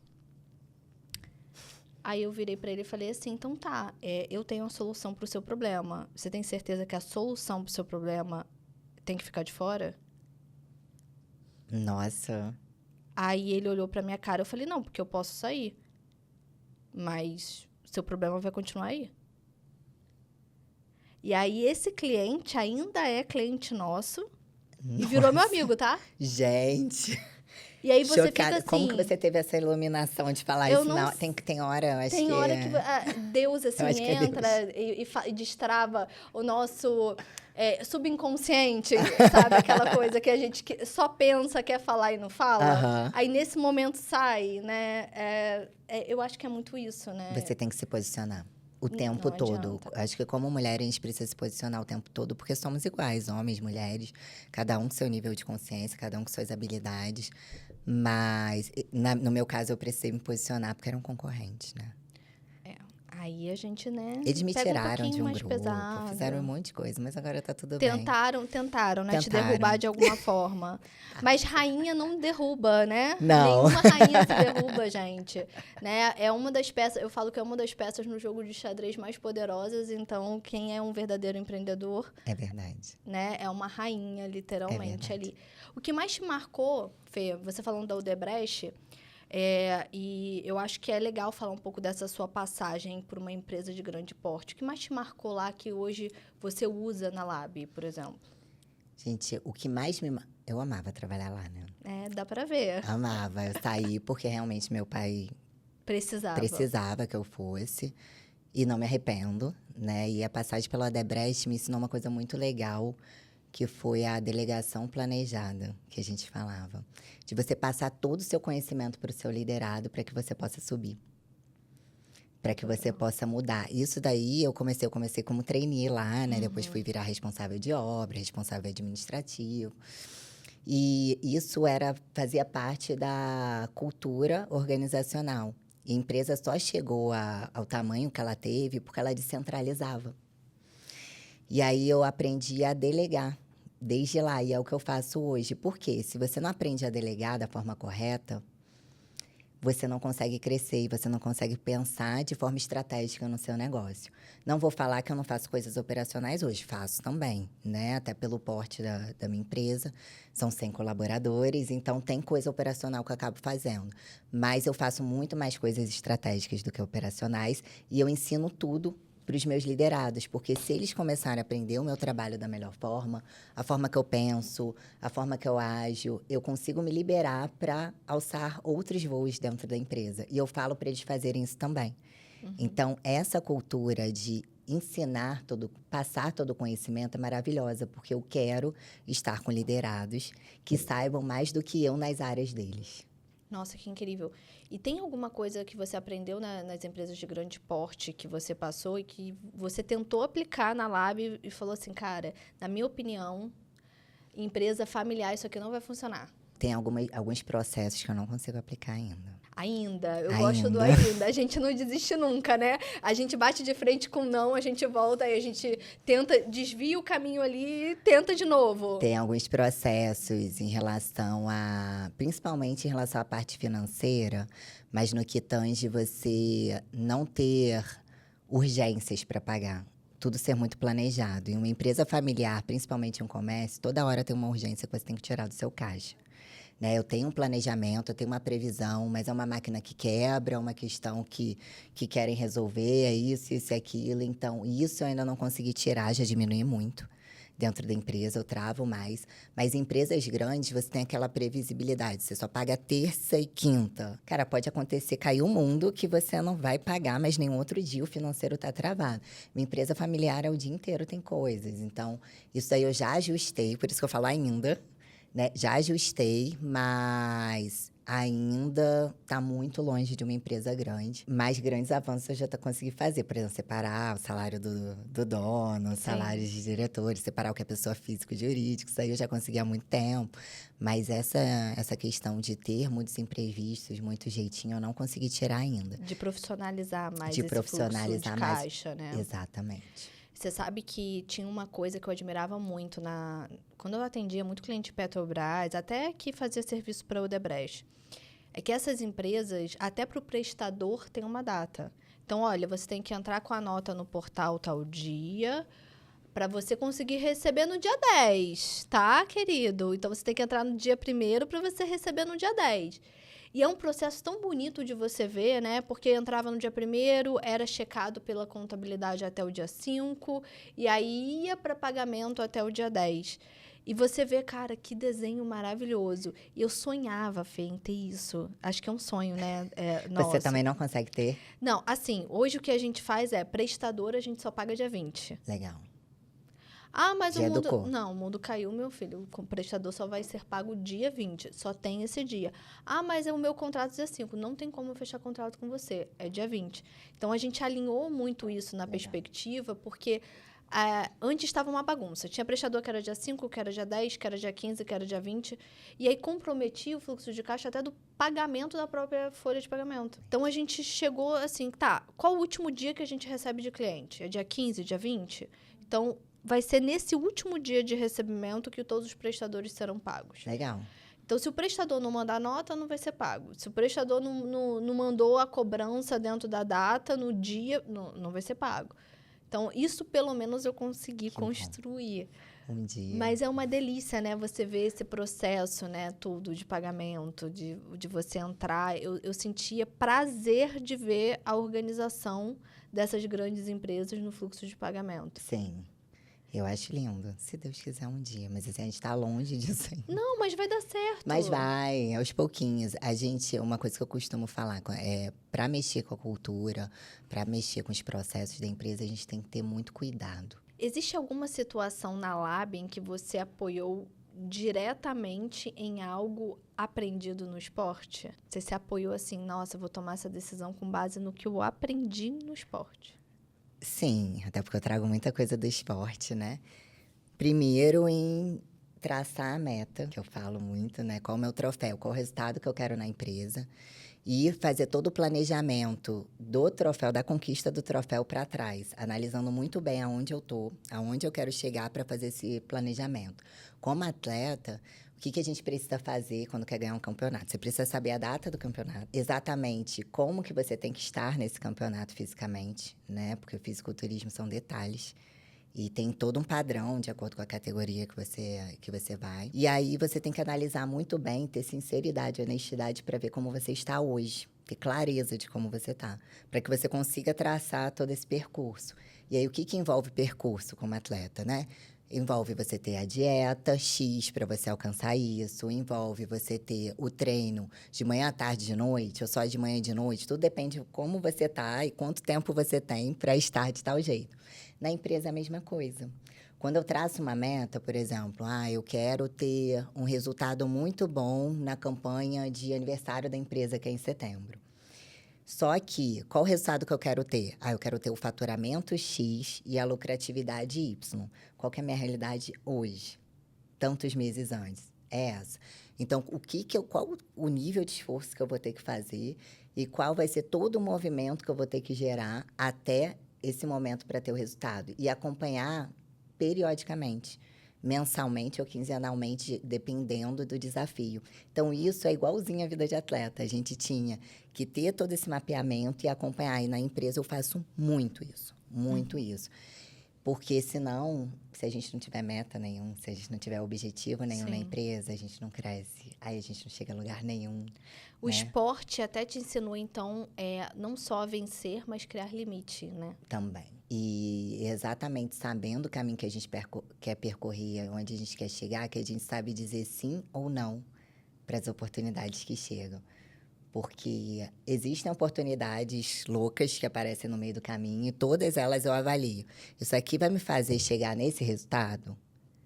Aí eu virei para ele e falei assim, então tá, eu tenho a solução para o seu problema. Você tem certeza que a solução para o seu problema tem que ficar de fora? Nossa. Aí ele olhou para minha cara, eu falei, não, porque eu posso sair. Mas seu problema vai continuar aí. E aí esse cliente ainda é cliente nosso e virou meu amigo, tá? Gente... E aí você chocada. fica assim... Como que você teve essa iluminação de falar isso? Não, tem hora, eu acho que... Tem hora que Deus, assim, entra e destrava o nosso subconsciente, sabe? Aquela coisa que a gente só pensa, quer falar e não fala. Aí, nesse momento, sai, né? Eu acho que é muito isso, né? Você tem que se posicionar o tempo todo. Acho que como mulher, a gente precisa se posicionar o tempo todo, porque somos iguais, homens, mulheres. Cada um com seu nível de consciência, cada um com suas habilidades. Mas, no meu caso, eu precisei me posicionar porque eram concorrentes, né? Aí a gente, né? Eles me tiraram de um grupo, pesado. fizeram um monte de coisa, mas agora tá tudo Tentaram, né? Te derrubar de alguma forma. Mas rainha não derruba, né? Não. Nenhuma rainha se derruba, gente. Né? É uma das peças, eu falo que é uma das peças no jogo de xadrez mais poderosas, então quem é um verdadeiro empreendedor... É verdade. Né? É uma rainha, literalmente, ali. O que mais te marcou, Fê, você falando da Odebrecht... e eu acho que é legal falar um pouco dessa sua passagem por uma empresa de grande porte. O que mais te marcou lá que hoje você usa na Lab, por exemplo? Gente, o que mais me... Eu amava trabalhar lá, né? Dá pra ver. Amava. Eu saí porque realmente meu pai... Precisava que eu fosse. E não me arrependo, né? E a passagem pela Odebrecht me ensinou uma coisa muito legal, que foi a delegação planejada, que a gente falava. De você passar todo o seu conhecimento para o seu liderado para que você possa subir. Para que você possa mudar. Isso daí, eu comecei como trainee lá, né? Depois fui virar responsável de obra, responsável administrativo. E isso fazia parte da cultura organizacional. E a empresa só chegou ao tamanho que ela teve porque ela descentralizava. E aí eu aprendi a delegar desde lá, e é o que eu faço hoje. Por quê? Se você não aprende a delegar da forma correta, você não consegue crescer e você não consegue pensar de forma estratégica no seu negócio. Não vou falar que eu não faço coisas operacionais hoje, faço também, né? Até pelo porte da minha empresa, são 100 colaboradores, então tem coisa operacional que eu acabo fazendo. Mas eu faço muito mais coisas estratégicas do que operacionais e eu ensino tudo para os meus liderados, porque se eles começarem a aprender o meu trabalho da melhor forma, a forma que eu penso, a forma que eu ajo, eu consigo me liberar para alçar outros voos dentro da empresa. E eu falo para eles fazerem isso também. Então, essa cultura de ensinar passar todo o conhecimento é maravilhosa, porque eu quero estar com liderados que saibam mais do que eu nas áreas deles. Nossa, que incrível. E tem alguma coisa que você aprendeu nas empresas de grande porte que você passou e que você tentou aplicar na Lab e falou assim, cara, na minha opinião, empresa familiar, isso aqui não vai funcionar? Tem alguns processos que eu não consigo aplicar ainda. Ainda, eu gosto do ainda. A gente não desiste nunca, né? A gente bate de frente com não, a gente volta e a gente tenta, desvia o caminho ali e tenta de novo. Tem alguns processos em relação principalmente em relação à parte financeira, mas no que tange você não ter urgências para pagar. Tudo ser muito planejado. Em uma empresa familiar, principalmente em um comércio, toda hora tem uma urgência que você tem que tirar do seu caixa. Né? Eu tenho um planejamento, eu tenho uma previsão, mas é uma máquina que quebra, é uma questão que querem resolver, é isso e aquilo. Então, isso eu ainda não consegui tirar, já diminui muito dentro da empresa, eu travo mais. Mas em empresas grandes, você tem aquela previsibilidade, você só paga terça e quinta. Cara, pode acontecer, cair o mundo que você não vai pagar, mas nenhum outro dia o financeiro está travado. Minha empresa familiar é o dia inteiro, tem coisas. Então, isso aí eu já ajustei, por isso que eu falo ainda. Né? Já ajustei, mas ainda está muito longe de uma empresa grande. Mas grandes avanços eu já consegui fazer. Por exemplo, separar o salário do dono, salários de diretores, separar o que é pessoa física e jurídica. Isso aí eu já consegui há muito tempo. Mas essa questão de ter muitos imprevistos, muito jeitinho, eu não consegui tirar ainda. De profissionalizar mais de esse profissionalizar fluxo de caixa, né? Exatamente. Você sabe que tinha uma coisa que eu admirava muito quando eu atendia muito cliente de Petrobras, até que fazia serviço para a Odebrecht. É que essas empresas, até para o prestador, tem uma data. Então, olha, você tem que entrar com a nota no portal tal dia para você conseguir receber no dia 10, tá, querido? Então, você tem que entrar no dia 1º para você receber no dia 10. E é um processo tão bonito de você ver, né? Porque entrava no dia 1º, era checado pela contabilidade até o dia 5, e aí ia para pagamento até o dia 10. E você vê, cara, que desenho maravilhoso. E eu sonhava, Fê, em ter isso. Acho que é um sonho, né? Você também não consegue ter? Não, assim, hoje o que a gente faz é, prestador a gente só paga dia 20. Legal. Ah, mas Já o mundo... educou. Não, o mundo caiu, meu filho. O prestador só vai ser pago dia 20. Só tem esse dia. Ah, mas o meu contrato é dia 5. Não tem como eu fechar contrato com você. É dia 20. Então, a gente alinhou muito isso na perspectiva, porque antes estava uma bagunça. Tinha prestador que era dia 5, que era dia 10, que era dia 15, que era dia 20. E aí, comprometia o fluxo de caixa até do pagamento da própria folha de pagamento. Então, a gente chegou assim, tá, qual o último dia que a gente recebe de cliente? É dia 15, dia 20? Então... vai ser nesse último dia de recebimento que todos os prestadores serão pagos. Legal. Então, se o prestador não mandar nota, não vai ser pago. Se o prestador não mandou a cobrança dentro da data, no dia, não vai ser pago. Então, isso pelo menos eu consegui construir. Um dia. Mas é uma delícia, né? Você ver esse processo, né? Tudo de pagamento, de você entrar. Eu sentia prazer de ver a organização dessas grandes empresas no fluxo de pagamento. Sim. Eu acho lindo, se Deus quiser um dia. Mas assim, a gente está longe disso ainda. Não, mas vai dar certo. Mas vai, aos pouquinhos. Uma coisa que eu costumo falar, para mexer com a cultura, para mexer com os processos da empresa, a gente tem que ter muito cuidado. Existe alguma situação na Lab em que você apoiou diretamente em algo aprendido no esporte? Você se apoiou assim, nossa, eu vou tomar essa decisão com base no que eu aprendi no esporte. Sim, até porque eu trago muita coisa do esporte, né? Primeiro em traçar a meta, que eu falo muito, né? Qual o meu troféu, qual o resultado que eu quero na empresa. E fazer todo o planejamento do troféu, da conquista do troféu para trás, analisando muito bem aonde eu tô, aonde eu quero chegar para fazer esse planejamento. Como atleta, o que a gente precisa fazer quando quer ganhar um campeonato? Você precisa saber a data do campeonato, exatamente como que você tem que estar nesse campeonato fisicamente, né? Porque o fisiculturismo são detalhes. E tem todo um padrão de acordo com a categoria que você vai. E aí você tem que analisar muito bem, ter sinceridade, honestidade para ver como você está hoje. Ter clareza de como você está. Para que você consiga traçar todo esse percurso. E aí o que envolve percurso como atleta, né? Envolve você ter a dieta X para você alcançar isso, envolve você ter o treino de manhã, à tarde, de noite, ou só de manhã e de noite. Tudo depende de como você tá e quanto tempo você tem para estar de tal jeito. Na empresa é a mesma coisa. Quando eu traço uma meta, por exemplo, eu quero ter um resultado muito bom na campanha de aniversário da empresa, que é em setembro. Só que, qual o resultado que eu quero ter? Eu quero ter o faturamento X e a lucratividade Y. Qual que é a minha realidade hoje? Tantos meses antes. É essa. Então, qual o nível de esforço que eu vou ter que fazer e qual vai ser todo o movimento que eu vou ter que gerar até esse momento para ter o resultado? E acompanhar periodicamente, mensalmente ou quinzenalmente, dependendo do desafio. Então, isso é igualzinho à vida de atleta. A gente tinha que ter todo esse mapeamento e acompanhar. E na empresa eu faço muito isso. Porque senão, se a gente não tiver meta nenhum, se a gente não tiver objetivo nenhum na empresa, a gente não cresce. Aí a gente não chega a lugar nenhum. O esporte até te ensinou, então, não só a vencer, mas criar limite, né? Também. E exatamente sabendo o caminho que a gente quer percorrer, onde a gente quer chegar, que a gente sabe dizer sim ou não para as oportunidades que chegam. Porque existem oportunidades loucas que aparecem no meio do caminho e todas elas eu avalio. Isso aqui vai me fazer chegar nesse resultado?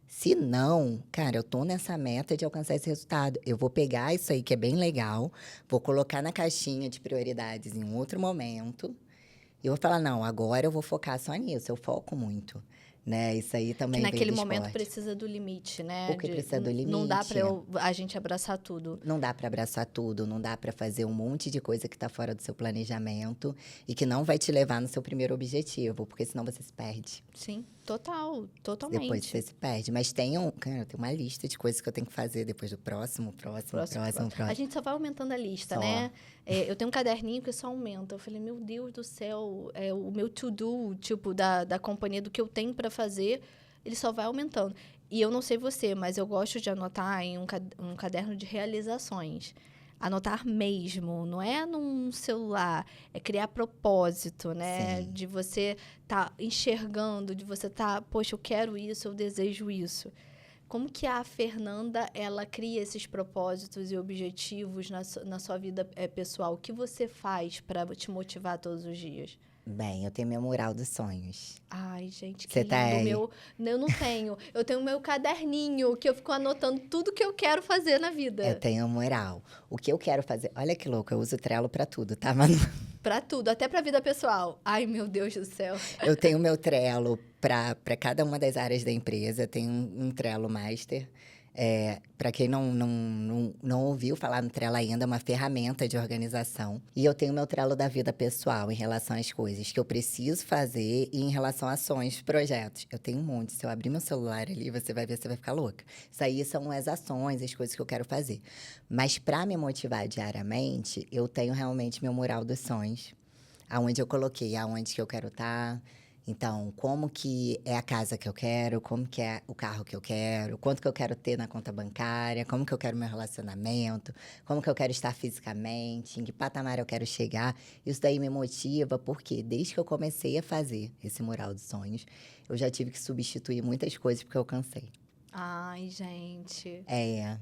Se não, cara, eu tô nessa meta de alcançar esse resultado. Eu vou pegar isso aí que é bem legal, vou colocar na caixinha de prioridades em um outro momento e vou falar, não, agora eu vou focar só nisso. Eu foco muito, né? Isso aí também que vem naquele do momento esporte. precisa do limite, né? Porque precisa do limite. Não dá para a gente abraçar tudo. Não dá para abraçar tudo, não dá para fazer um monte de coisa que está fora do seu planejamento e que não vai te levar no seu primeiro objetivo, porque senão você se perde. Sim, totalmente. Depois você se perde. Mas tem uma lista de coisas que eu tenho que fazer depois do próximo. A gente só vai aumentando a lista, né? Eu tenho um caderninho que só aumenta. Eu falei, meu Deus do céu, o meu to-do, tipo, da companhia, do que eu tenho para fazer, ele só vai aumentando. E eu não sei você, mas eu gosto de anotar em um caderno de realizações. Anotar mesmo, não é num celular, é criar propósito, né? Sim. De você tá enxergando, de você tá, poxa, eu quero isso, eu desejo isso. Como que a Fernanda, ela cria esses propósitos e objetivos na sua vida pessoal? O que você faz para te motivar todos os dias? Bem, eu tenho meu mural dos sonhos. Ai, gente, que Você lindo. tá aí? Eu não tenho. Eu tenho o meu caderninho, que eu fico anotando tudo que eu quero fazer na vida. Eu tenho um mural. O que eu quero fazer... Olha que louco, eu uso Trello para tudo, tá, Manu? Pra tudo, até pra vida pessoal. Ai, meu Deus do céu. Eu tenho meu Trello para cada uma das áreas da empresa. Tenho um Trello Master. Para quem não ouviu falar no Trello ainda, é uma ferramenta de organização. E eu tenho meu Trello da vida pessoal em relação às coisas que eu preciso fazer e em relação a ações, projetos. Eu tenho um monte. Se eu abrir meu celular ali, você vai ver, você vai ficar louca. Isso aí são as ações, as coisas que eu quero fazer. Mas para me motivar diariamente, eu tenho realmente meu mural dos sonhos, aonde eu coloquei aonde que eu quero estar. Então, como que é a casa que eu quero, como que é o carro que eu quero, quanto que eu quero ter na conta bancária, como que eu quero meu relacionamento, como que eu quero estar fisicamente, em que patamar eu quero chegar. Isso daí me motiva, porque desde que eu comecei a fazer esse mural dos sonhos, eu já tive que substituir muitas coisas porque eu cansei. Ai, gente.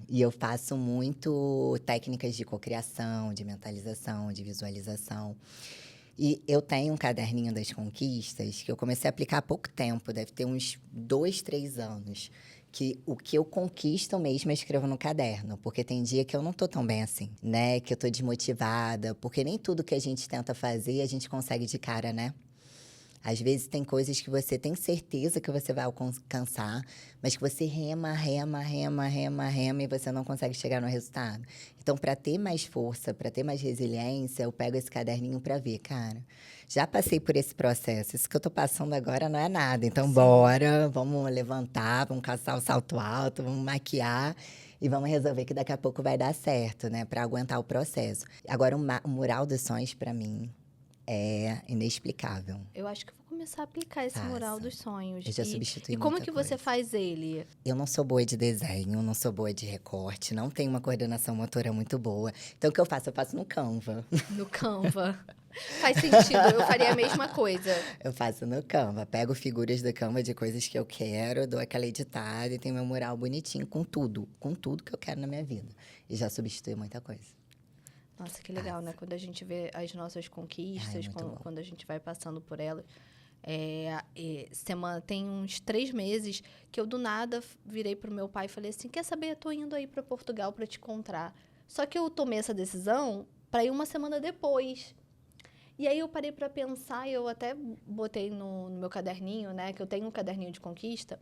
E eu faço muito técnicas de cocriação, de mentalização, de visualização. E eu tenho um caderninho das conquistas que eu comecei a aplicar há pouco tempo, deve ter uns 2, 3 anos. Que o que eu conquisto mesmo eu escrevo no caderno, porque tem dia que eu não tô tão bem assim, né? Que eu tô desmotivada, porque nem tudo que a gente tenta fazer a gente consegue de cara, né? Às vezes tem coisas que você tem certeza que você vai alcançar, mas que você rema e você não consegue chegar no resultado. Então, para ter mais força, para ter mais resiliência, eu pego esse caderninho para ver, cara, já passei por esse processo, isso que eu tô passando agora não é nada. Então, bora, vamos levantar, vamos caçar o salto alto, vamos maquiar e vamos resolver que daqui a pouco vai dar certo, né? Para aguentar o processo. Agora, o mural dos sonhos, para mim, é inexplicável. Eu acho que eu vou começar a aplicar esse mural dos sonhos. Eu já substituí E como muita que coisa. você faz ele? Eu não sou boa de desenho, não sou boa de recorte, não tenho uma coordenação motora muito boa. Então, o que eu faço? Eu faço no Canva. No Canva. Faz sentido, eu faria a mesma coisa. Eu faço no Canva, pego figuras do Canva de coisas que eu quero, dou aquela editada e tenho meu mural bonitinho com tudo que eu quero na minha vida. E já substitui muita coisa. Nossa, que legal, né? Quando a gente vê as nossas conquistas, muito bom. quando a gente vai passando por elas. Tem uns 3 meses que eu, do nada, virei pro meu pai e falei assim, quer saber, eu tô indo aí para Portugal para te encontrar. Só que eu tomei essa decisão para ir uma semana depois. E aí eu parei para pensar, e eu até botei no meu caderninho, né? Que eu tenho um caderninho de conquista.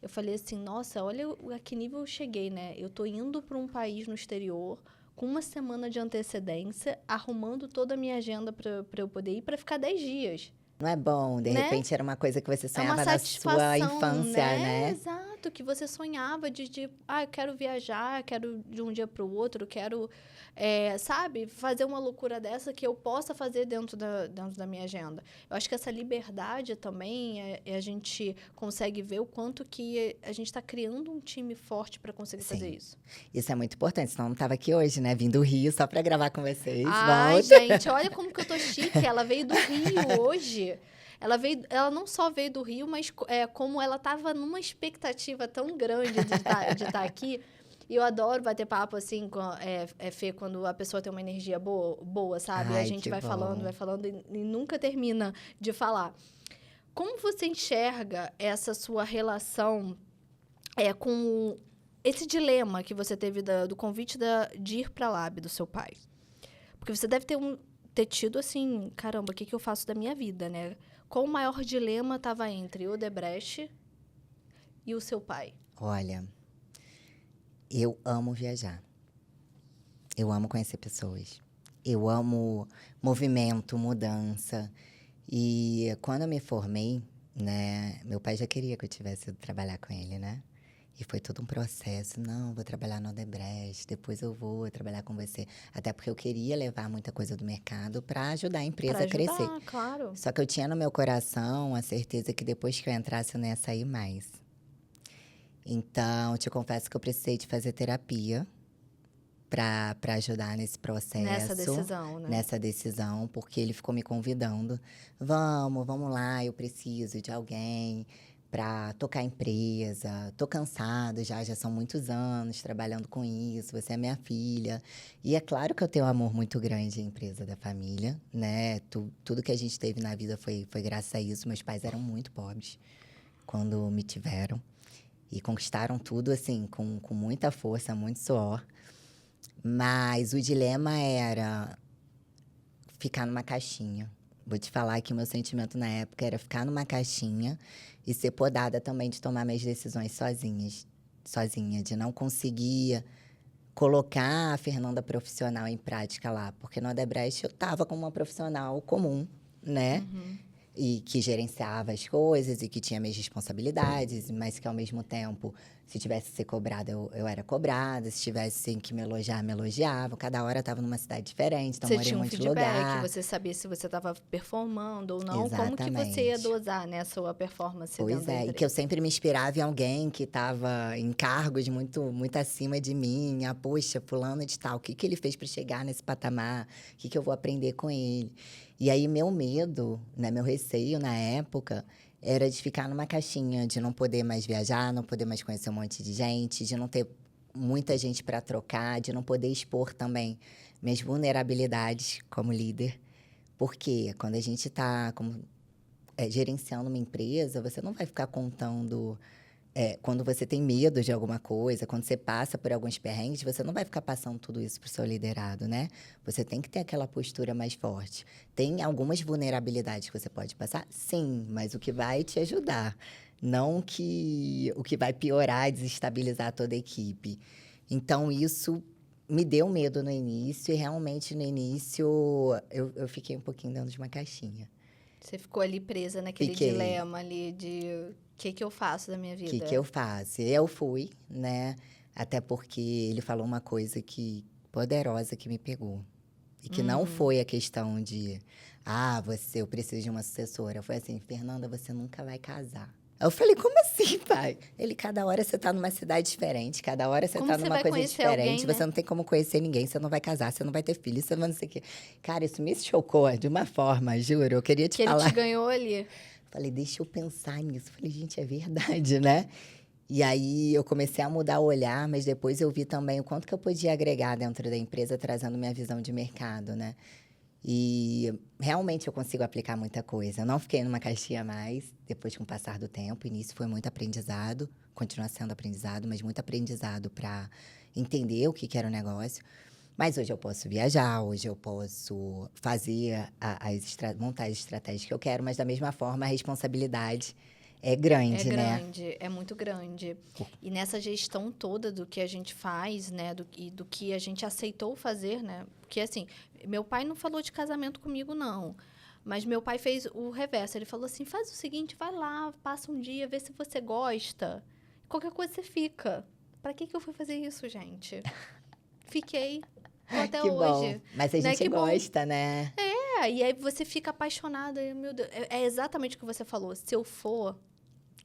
Eu falei assim, nossa, olha a que nível eu cheguei, né? Eu tô indo para um país no exterior com uma semana de antecedência, arrumando toda a minha agenda para eu poder ir para ficar 10 dias. Não é bom? De Né? repente era uma coisa que você É uma sonhava na sua satisfação, infância, né? Exato, que você sonhava eu quero viajar, quero de um dia para o outro, quero, sabe, fazer uma loucura dessa que eu possa fazer dentro da minha agenda. Eu acho que essa liberdade também, a gente consegue ver o quanto que a gente está criando um time forte para conseguir fazer isso. Isso é muito importante, senão eu não estava aqui hoje, né? Vim do Rio só para gravar com vocês. Ai, Volto. gente, olha como que eu tô chique. Ela veio do Rio hoje. Ela não só veio do Rio, mas como ela estava numa expectativa tão grande de estar aqui. E eu adoro bater papo, assim, Fê, quando a pessoa tem uma energia boa, sabe? Ai, a gente que vai bom. falando e nunca termina de falar. Como você enxerga essa sua relação com esse dilema que você teve do convite de ir para a Lab do seu pai? Porque você deve ter tido assim, caramba, o que eu faço da minha vida, né? Qual o maior dilema estava entre o Odebrecht e o seu pai? Olha, eu amo viajar. Eu amo conhecer pessoas. Eu amo movimento, mudança. E quando eu me formei, né, meu pai já queria que eu tivesse ido trabalhar com ele, né? E foi todo um processo. Não, vou trabalhar no Odebrecht, depois eu vou trabalhar com você. Até porque eu queria levar muita coisa do mercado para ajudar a empresa a crescer. Claro. Só que eu tinha no meu coração a certeza que depois que eu entrasse eu não ia sair mais. Então, eu te confesso que eu precisei de fazer terapia para ajudar nesse processo. Nessa decisão, né? Nessa decisão, porque ele ficou me convidando. Vamos lá, eu preciso de alguém para tocar a empresa. Tô cansado já são muitos anos trabalhando com isso. Você é minha filha. E é claro que eu tenho um amor muito grande à empresa da família, né? Tudo que a gente teve na vida foi graças a isso. Meus pais eram muito pobres quando me tiveram. E conquistaram tudo, assim, com muita força, muito suor. Mas o dilema era ficar numa caixinha. Vou te falar que o meu sentimento na época era ficar numa caixinha e ser podada também de tomar minhas decisões sozinha, de não conseguir colocar a Fernanda profissional em prática lá. Porque no Odebrecht eu estava como uma profissional comum, né? Uhum. E que gerenciava as coisas e que tinha minhas responsabilidades, mas que, ao mesmo tempo, se tivesse que ser cobrada, eu era cobrada. Se tivesse que me elogiavam. Cada hora estava numa cidade diferente, então Você morei em tinha um um monte de feedback, lugar. você sabia se você estava performando ou não. Exatamente. Como que você ia dosar, né, a sua performance dentro Pois da é, e empresa? que eu sempre me inspirava em alguém que estava em cargos muito acima de mim. Ah, poxa, fulano de tal, o que ele fez para chegar nesse patamar? O que eu vou aprender com ele? E aí, meu medo, né, meu receio na época, era de ficar numa caixinha, de não poder mais viajar, não poder mais conhecer um monte de gente, de não ter muita gente para trocar, de não poder expor também minhas vulnerabilidades como líder. Porque quando a gente está gerenciando uma empresa, você não vai ficar contando. Quando você tem medo de alguma coisa, quando você passa por alguns perrengues, você não vai ficar passando tudo isso para o seu liderado, né? Você tem que ter aquela postura mais forte. Tem algumas vulnerabilidades que você pode passar? Sim, mas o que vai te ajudar. Não o que vai piorar, desestabilizar toda a equipe. Então, isso me deu medo no início e, realmente, no início, eu fiquei um pouquinho dentro de uma caixinha. Você ficou ali presa naquele dilema ali de o que eu faço da minha vida? O que eu faço? Eu fui, né? Até porque ele falou uma coisa poderosa que me pegou. E que não foi a questão de, eu preciso de uma sucessora. Foi assim, Fernanda, você nunca vai casar. Aí eu falei, como assim, pai? Ele, cada hora você tá numa cidade diferente, cada hora você Como tá você numa vai coisa conhecer diferente, alguém, né? você não tem como conhecer ninguém, você não vai casar, você não vai ter filho, você não sei o quê. Cara, isso me chocou de uma forma, juro. Eu queria te Que ele te falar. ganhou ali. Falei, deixa eu pensar nisso. Falei, gente, é verdade, né? E aí eu comecei a mudar o olhar, mas depois eu vi também o quanto que eu podia agregar dentro da empresa, trazendo minha visão de mercado, né? E realmente eu consigo aplicar muita coisa. Eu não fiquei numa caixinha mais, depois com o passar do tempo. O início foi muito aprendizado, continua sendo aprendizado, mas muito aprendizado para entender o que era o negócio. Mas hoje eu posso viajar, hoje eu posso fazer montar as estratégias que eu quero, mas da mesma forma a responsabilidade é É grande, né? grande, é muito grande. E nessa gestão toda do que a gente faz, né, e do que a gente aceitou fazer, né? Porque, assim, meu pai não falou de casamento comigo, não. Mas meu pai fez o reverso. Ele falou assim, faz o seguinte, vai lá, passa um dia, vê se você gosta. Qualquer coisa você fica. Pra que eu fui fazer isso, gente? Fiquei. Tô até Que bom. hoje. Mas a Né? gente Que bom. gosta, né? E aí você fica apaixonada. E, meu Deus, é exatamente o que você falou. Se eu for,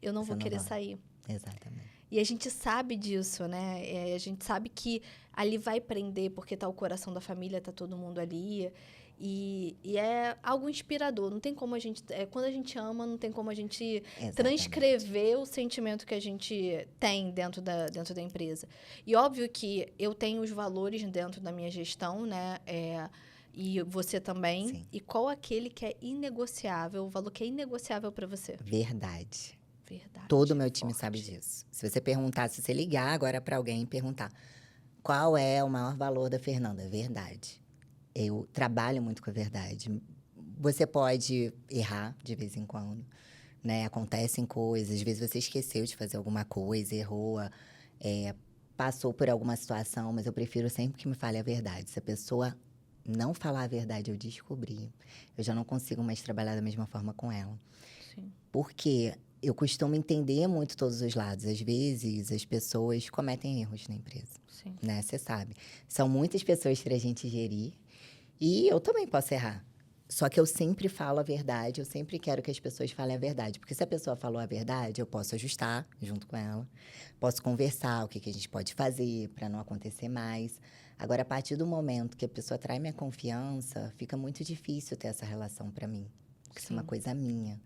eu não Você vou não querer vai. sair. Exatamente. E a gente sabe disso, né? A gente sabe que ali vai prender, porque tá o coração da família, tá todo mundo ali. E é algo inspirador. Não tem como a gente... quando a gente ama, não tem como a gente Exatamente. transcrever o sentimento que a gente tem dentro da empresa. E óbvio que eu tenho os valores dentro da minha gestão, né? E você também. Sim. E qual aquele que é inegociável, o valor que é inegociável para você? Verdade. Verdade. Todo o meu time forte. sabe disso. Se você perguntar, se você ligar agora para alguém e perguntar qual é o maior valor da Fernanda, verdade. Eu trabalho muito com a verdade. Você pode errar de vez em quando, né? Acontecem coisas, às vezes você esqueceu de fazer alguma coisa, errou, passou por alguma situação, mas eu prefiro sempre que me fale a verdade. Se a pessoa não falar a verdade, eu descobri, eu já não consigo mais trabalhar da mesma forma com ela. Sim. Porque eu costumo entender muito todos os lados. Às vezes, as pessoas cometem erros na empresa, Sim. né? Você sabe. São muitas pessoas para a gente gerir. E eu também posso errar. Só que eu sempre falo a verdade, eu sempre quero que as pessoas falem a verdade. Porque se a pessoa falou a verdade, eu posso ajustar junto com ela. Posso conversar o que a gente pode fazer para não acontecer mais. Agora, a partir do momento que a pessoa trai minha confiança, fica muito difícil ter essa relação para mim. Porque isso é uma coisa minha.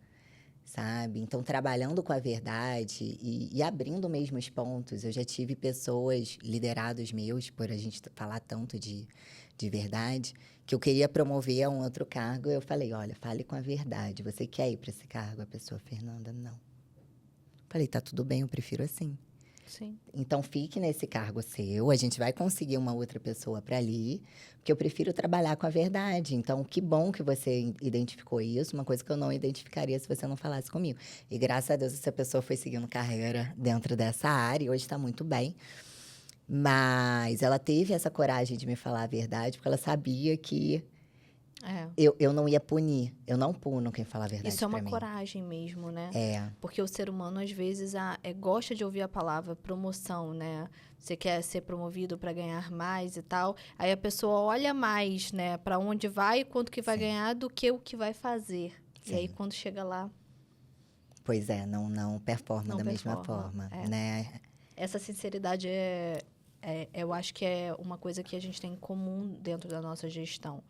Sabe? Então, trabalhando com a verdade e abrindo mesmo os pontos. Eu já tive pessoas, liderados meus, por a gente falar tanto de verdade, que eu queria promover a um outro cargo. Eu falei, olha, fale com a verdade. Você quer ir para esse cargo? A pessoa, Fernanda, não. Falei, tá tudo bem, eu prefiro assim. Sim. Então, fique nesse cargo seu. A gente vai conseguir uma outra pessoa para ali, porque eu prefiro trabalhar com a verdade. Então, que bom que você identificou isso, uma coisa que eu não identificaria se você não falasse comigo. E graças a Deus, essa pessoa foi seguindo carreira dentro dessa área e hoje está muito bem. Mas ela teve essa coragem de me falar a verdade, porque ela sabia que eu não ia punir. Eu não puno quem fala a verdade. Isso é uma pra mim. coragem mesmo, né? É. Porque o ser humano, às vezes, gosta de ouvir a palavra promoção, né? Você quer ser promovido para ganhar mais e tal. Aí a pessoa olha mais, né? Para onde vai e quanto que vai ganhar do que o que vai fazer. Sim. E aí, quando chega lá... Pois é, não performa Não da mesma performa, forma, né? Essa sinceridade eu acho que é uma coisa que a gente tem em comum dentro da nossa gestão.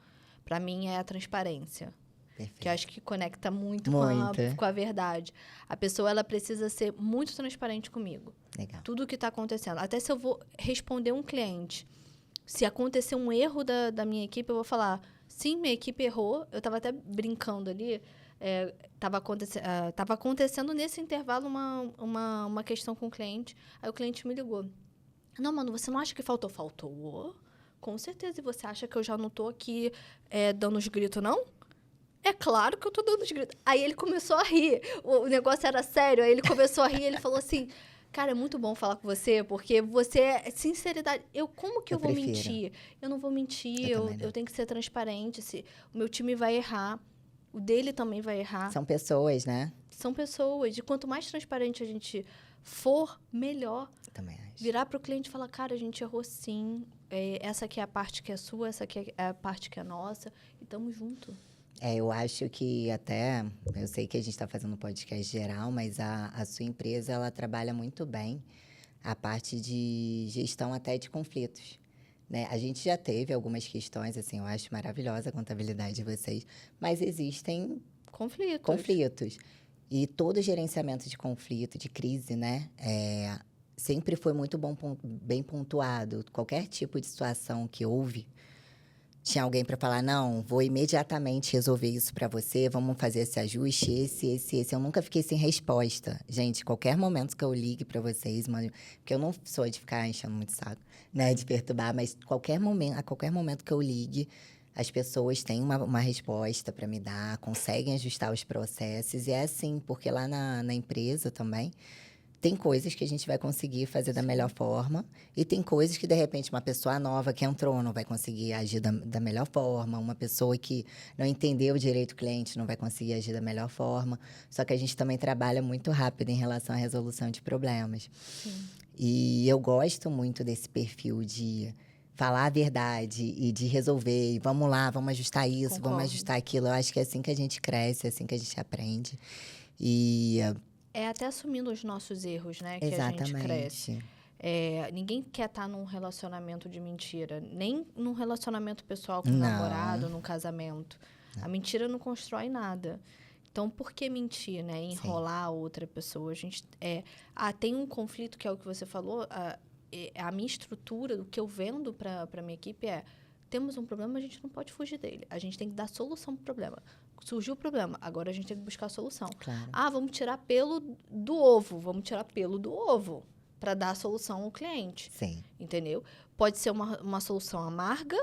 Para mim, é a transparência. Perfeito. Que eu acho que conecta muito. Muito. Com a verdade. A pessoa, ela precisa ser muito transparente comigo. Legal. Tudo o que está acontecendo. Até se eu vou responder um cliente, se acontecer um erro da minha equipe, eu vou falar, sim, minha equipe errou. Eu estava até brincando ali. Tava acontecendo nesse intervalo uma questão com o cliente. Aí o cliente me ligou. Não, mano, você não acha que faltou? Faltou. Com certeza. E você acha que eu já não tô aqui dando os gritos, não? É claro que eu tô dando os gritos. Aí ele começou a rir. O negócio era sério. Aí ele começou a rir. Ele falou assim, cara, é muito bom falar com você, porque você é sinceridade. Como que eu vou prefiro. mentir? Eu não vou mentir. Eu tenho que ser transparente. O meu time vai errar. O dele também vai errar. São pessoas, né? São pessoas. E quanto mais transparente a gente for, melhor. Também acho. Virar para o cliente e falar, cara, a gente errou sim. Essa aqui é a parte que é sua, essa aqui é a parte que é nossa. E tamo junto. Eu acho que até, eu sei que a gente está fazendo um podcast geral, mas a sua empresa, ela trabalha muito bem a parte de gestão até de conflitos, né? A gente já teve algumas questões, assim, eu acho maravilhosa a contabilidade de vocês, mas existem Conflitos. conflitos. E todo gerenciamento de conflito, de crise, né? Sempre foi muito bem pontuado. Qualquer tipo de situação que houve, tinha alguém para falar, não, vou imediatamente resolver isso para você, vamos fazer esse ajuste, esse. Eu nunca fiquei sem resposta. Gente, qualquer momento que eu ligue para vocês, mano, porque eu não sou de ficar enchendo muito saco, né, de perturbar, mas a qualquer momento que eu ligue, as pessoas têm uma resposta para me dar, conseguem ajustar os processos. E é assim, porque lá na empresa também, tem coisas que a gente vai conseguir fazer da melhor forma e tem coisas que, de repente, uma pessoa nova que entrou não vai conseguir agir da melhor forma, uma pessoa que não entendeu direito o cliente não vai conseguir agir da melhor forma. Só que a gente também trabalha muito rápido em relação à resolução de problemas. Sim. E eu gosto muito desse perfil de falar a verdade e de resolver. E vamos lá, vamos ajustar isso, Concordo. vamos ajustar aquilo. Eu acho que é assim que a gente cresce, é assim que a gente aprende. E É até assumindo os nossos erros, né? Que a gente cresce. exatamente. Ninguém quer estar num relacionamento de mentira. Nem num relacionamento pessoal com um Não. namorado, num casamento. A mentira não constrói nada. Então, por que mentir, né? Enrolar a outra pessoa. A gente tem um conflito, que é o que você falou. A minha estrutura, o que eu vendo para minha equipe temos um problema, a gente não pode fugir dele. A gente tem que dar solução para o problema. Surgiu o problema, agora a gente tem que buscar a solução. Claro. Vamos tirar pelo do ovo. Vamos tirar pelo do ovo para dar a solução ao cliente. Sim. Entendeu? Pode ser uma solução amarga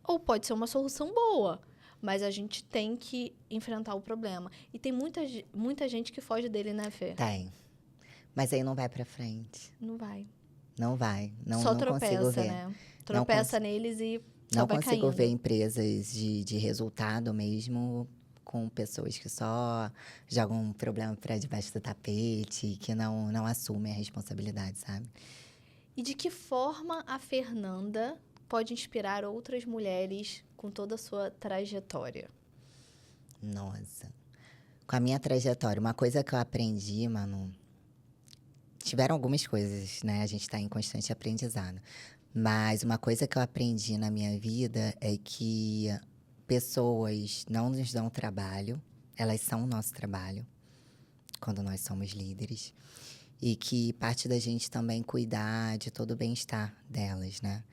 ou pode ser uma solução boa. Mas a gente tem que enfrentar o problema. E tem muita gente que foge dele, né, Fê? Tem. Mas aí não vai pra frente. Não vai. Não vai. Não, Só não tropeça, consigo ver. né? Tropeça neles e só Não vai consigo caindo. ver empresas de resultado mesmo com pessoas que só jogam um problema para debaixo do tapete, que não assumem a responsabilidade, sabe? E de que forma a Fernanda pode inspirar outras mulheres com toda a sua trajetória? Nossa. Com a minha trajetória, uma coisa que eu aprendi, mano. Tiveram algumas coisas, né? A gente está em constante aprendizado. Mas uma coisa que eu aprendi na minha vida é que pessoas não nos dão trabalho, elas são o nosso trabalho, quando nós somos líderes. E que parte da gente também cuidar de todo o bem-estar delas, né?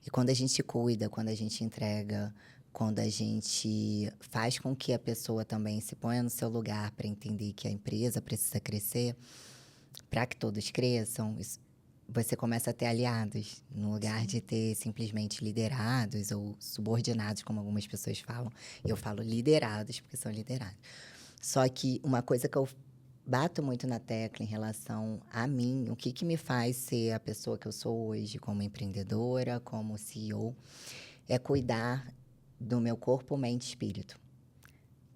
E quando a gente cuida, quando a gente entrega, quando a gente faz com que a pessoa também se ponha no seu lugar para entender que a empresa precisa crescer, para que todos cresçam, você começa a ter aliados, no lugar de ter simplesmente liderados ou subordinados, como algumas pessoas falam. Eu falo liderados, porque são liderados. Só que uma coisa que eu bato muito na tecla em relação a mim, o que me faz ser a pessoa que eu sou hoje, como empreendedora, como CEO, é cuidar do meu corpo, mente e espírito.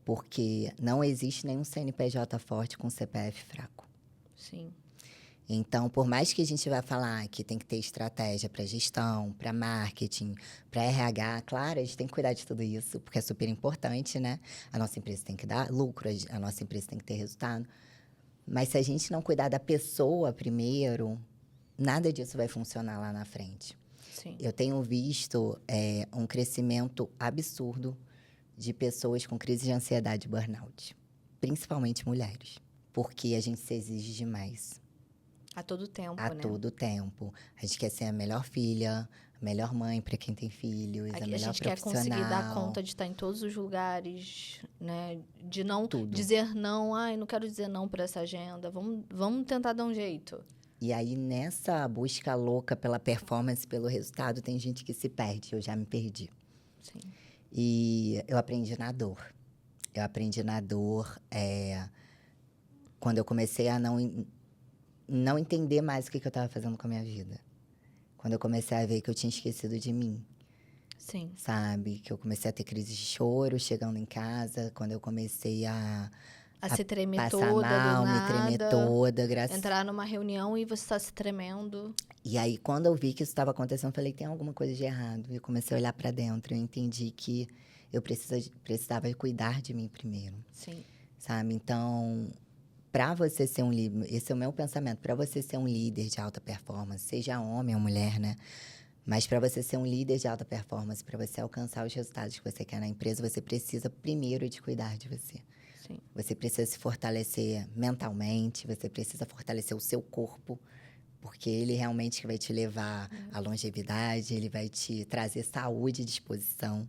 Porque não existe nenhum CNPJ forte com CPF fraco. Sim. Então, por mais que a gente vá falar que tem que ter estratégia para gestão, para marketing, para RH, claro, a gente tem que cuidar de tudo isso, porque é super importante, né? A nossa empresa tem que dar lucro, a nossa empresa tem que ter resultado. Mas se a gente não cuidar da pessoa primeiro, nada disso vai funcionar lá na frente. Sim. Eu tenho visto um crescimento absurdo de pessoas com crise de ansiedade e burnout, principalmente mulheres, porque a gente se exige demais. A todo tempo, né? A todo tempo. A gente quer ser a melhor filha, a melhor mãe para quem tem filhos, a melhor profissional. A gente quer conseguir dar conta de estar em todos os lugares, né? De não dizer não. Não quero dizer não para essa agenda. Vamos tentar dar um jeito. E aí, nessa busca louca pela performance, pelo resultado, tem gente que se perde. Eu já me perdi. Sim. E eu aprendi na dor. Quando eu comecei a não entender mais o que eu estava fazendo com a minha vida. Quando eu comecei a ver que eu tinha esquecido de mim. Sim. Sabe? Que eu comecei a ter crises de choro chegando em casa. Quando eu comecei a se tremer passar toda, mal, do me nada. tremer toda. Entrar numa reunião e você está se tremendo. E aí, quando eu vi que isso estava acontecendo, eu falei, tem alguma coisa de errado. E eu comecei a olhar para dentro. Eu entendi que eu precisava cuidar de mim primeiro, Sim. sabe? Então, para você ser um líder, esse é o meu pensamento, para você ser um líder de alta performance, seja homem ou mulher, né? Mas para você ser um líder de alta performance, para você alcançar os resultados que você quer na empresa, você precisa primeiro de cuidar de você. Sim. Você precisa se fortalecer mentalmente, você precisa fortalecer o seu corpo, porque ele realmente que vai te levar à longevidade, ele vai te trazer saúde e disposição.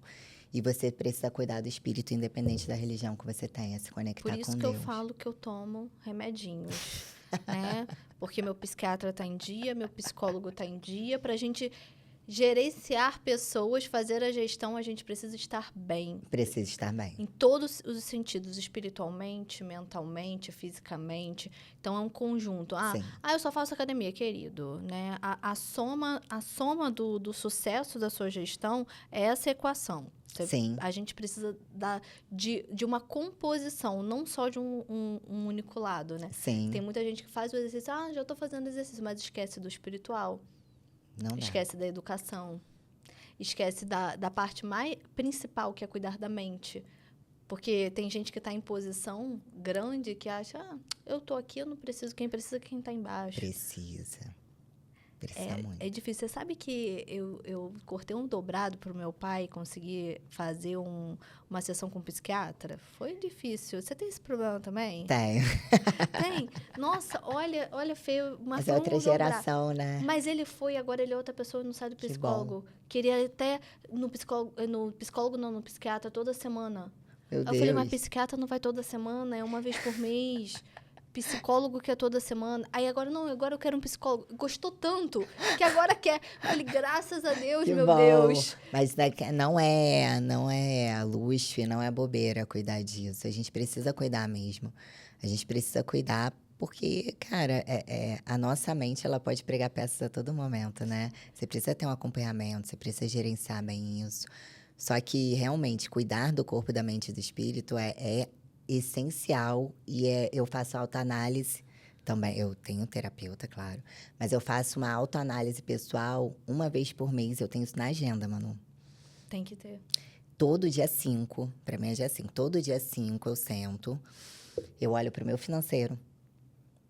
E você precisa cuidar do espírito, independente da religião que você tenha, se conectar com Por Deus. isso que eu falo que eu tomo remedinhos, né? Porque meu psiquiatra está em dia, meu psicólogo está em dia. Para a gente gerenciar pessoas, fazer a gestão, a gente precisa estar bem. Precisa estar bem. Em todos os sentidos, espiritualmente, mentalmente, fisicamente. Então, é um conjunto. Sim. Eu só faço academia, querido, né? A soma do sucesso da sua gestão é essa equação. Sim. A gente precisa de uma composição, não só de um único lado, né? Sim. Tem muita gente que faz o exercício, já estou fazendo exercício, mas esquece do espiritual. Não dá. Esquece da educação. Esquece da parte mais principal, que é cuidar da mente. Porque tem gente que está em posição grande que acha, eu estou aqui, eu não preciso. Quem precisa é quem está embaixo. Precisa muito. É difícil. Você sabe que eu cortei um dobrado para o meu pai conseguir fazer uma sessão com um psiquiatra? Foi difícil. Você tem esse problema também? Tenho. Tem? Nossa, olha feio. Mas é outra geração, né? Mas ele foi, agora ele é outra pessoa e não sai do Que psicólogo. bom. Queria até no psiquiatra toda semana. Meu Eu Deus. falei, mas psiquiatra não vai toda semana, é uma vez por mês. Psicólogo que é toda semana. Aí agora eu quero um psicólogo. Gostou tanto que agora quer. Eu falei, graças a Deus, Que meu bom. Deus. Mas não é luxo, não é bobeira cuidar disso. A gente precisa cuidar mesmo. A gente precisa cuidar porque, cara, a nossa mente ela pode pregar peças a todo momento, né? Você precisa ter um acompanhamento, você precisa gerenciar bem isso. Só que, realmente, cuidar do corpo, da mente e do espírito é essencial. E eu faço autoanálise também. Eu tenho terapeuta, claro. Mas eu faço uma autoanálise pessoal uma vez por mês. Eu tenho isso na agenda, Manu. Tem que ter. Todo dia 5, para mim é dia 5. Todo dia 5 eu sento, eu olho para o meu financeiro.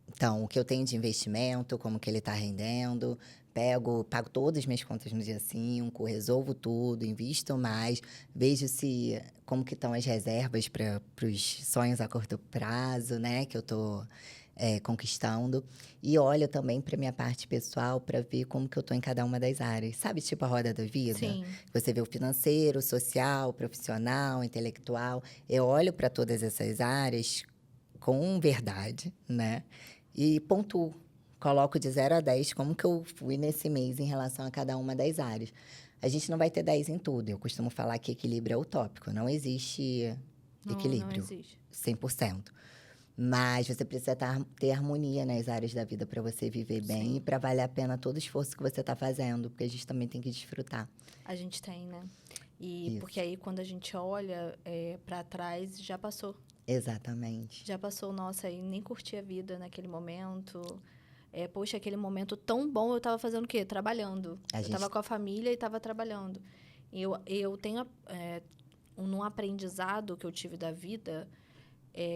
Então, o que eu tenho de investimento, como que ele está rendendo, pago todas as minhas contas no dia 5, resolvo tudo, invisto mais, vejo como que estão as reservas para os sonhos a curto prazo, né, que eu estou conquistando. E olho também para minha parte pessoal para ver como que eu estou em cada uma das áreas. Sabe, tipo a roda da vida? Sim. Você vê o financeiro, o social, o profissional, o intelectual. Eu olho para todas essas áreas com verdade, né? E pontuo. Coloco de 0 a 10 como que eu fui nesse mês em relação a cada uma das áreas. A gente não vai ter 10 em tudo. Eu costumo falar que equilíbrio é utópico. Não existe equilíbrio. Não existe. 100%. Mas você precisa ter harmonia nas áreas da vida para você viver bem. Sim. E para valer a pena todo o esforço que você está fazendo. Porque a gente também tem que desfrutar. A gente tem, né? E Isso. porque aí, quando a gente olha para trás, já passou. Exatamente. Já passou, nossa, e nem curti a vida naquele momento. Poxa, aquele momento tão bom, eu estava fazendo o quê? Trabalhando. Eu estava com a família e estava trabalhando. Eu tenho, num aprendizado que eu tive da vida,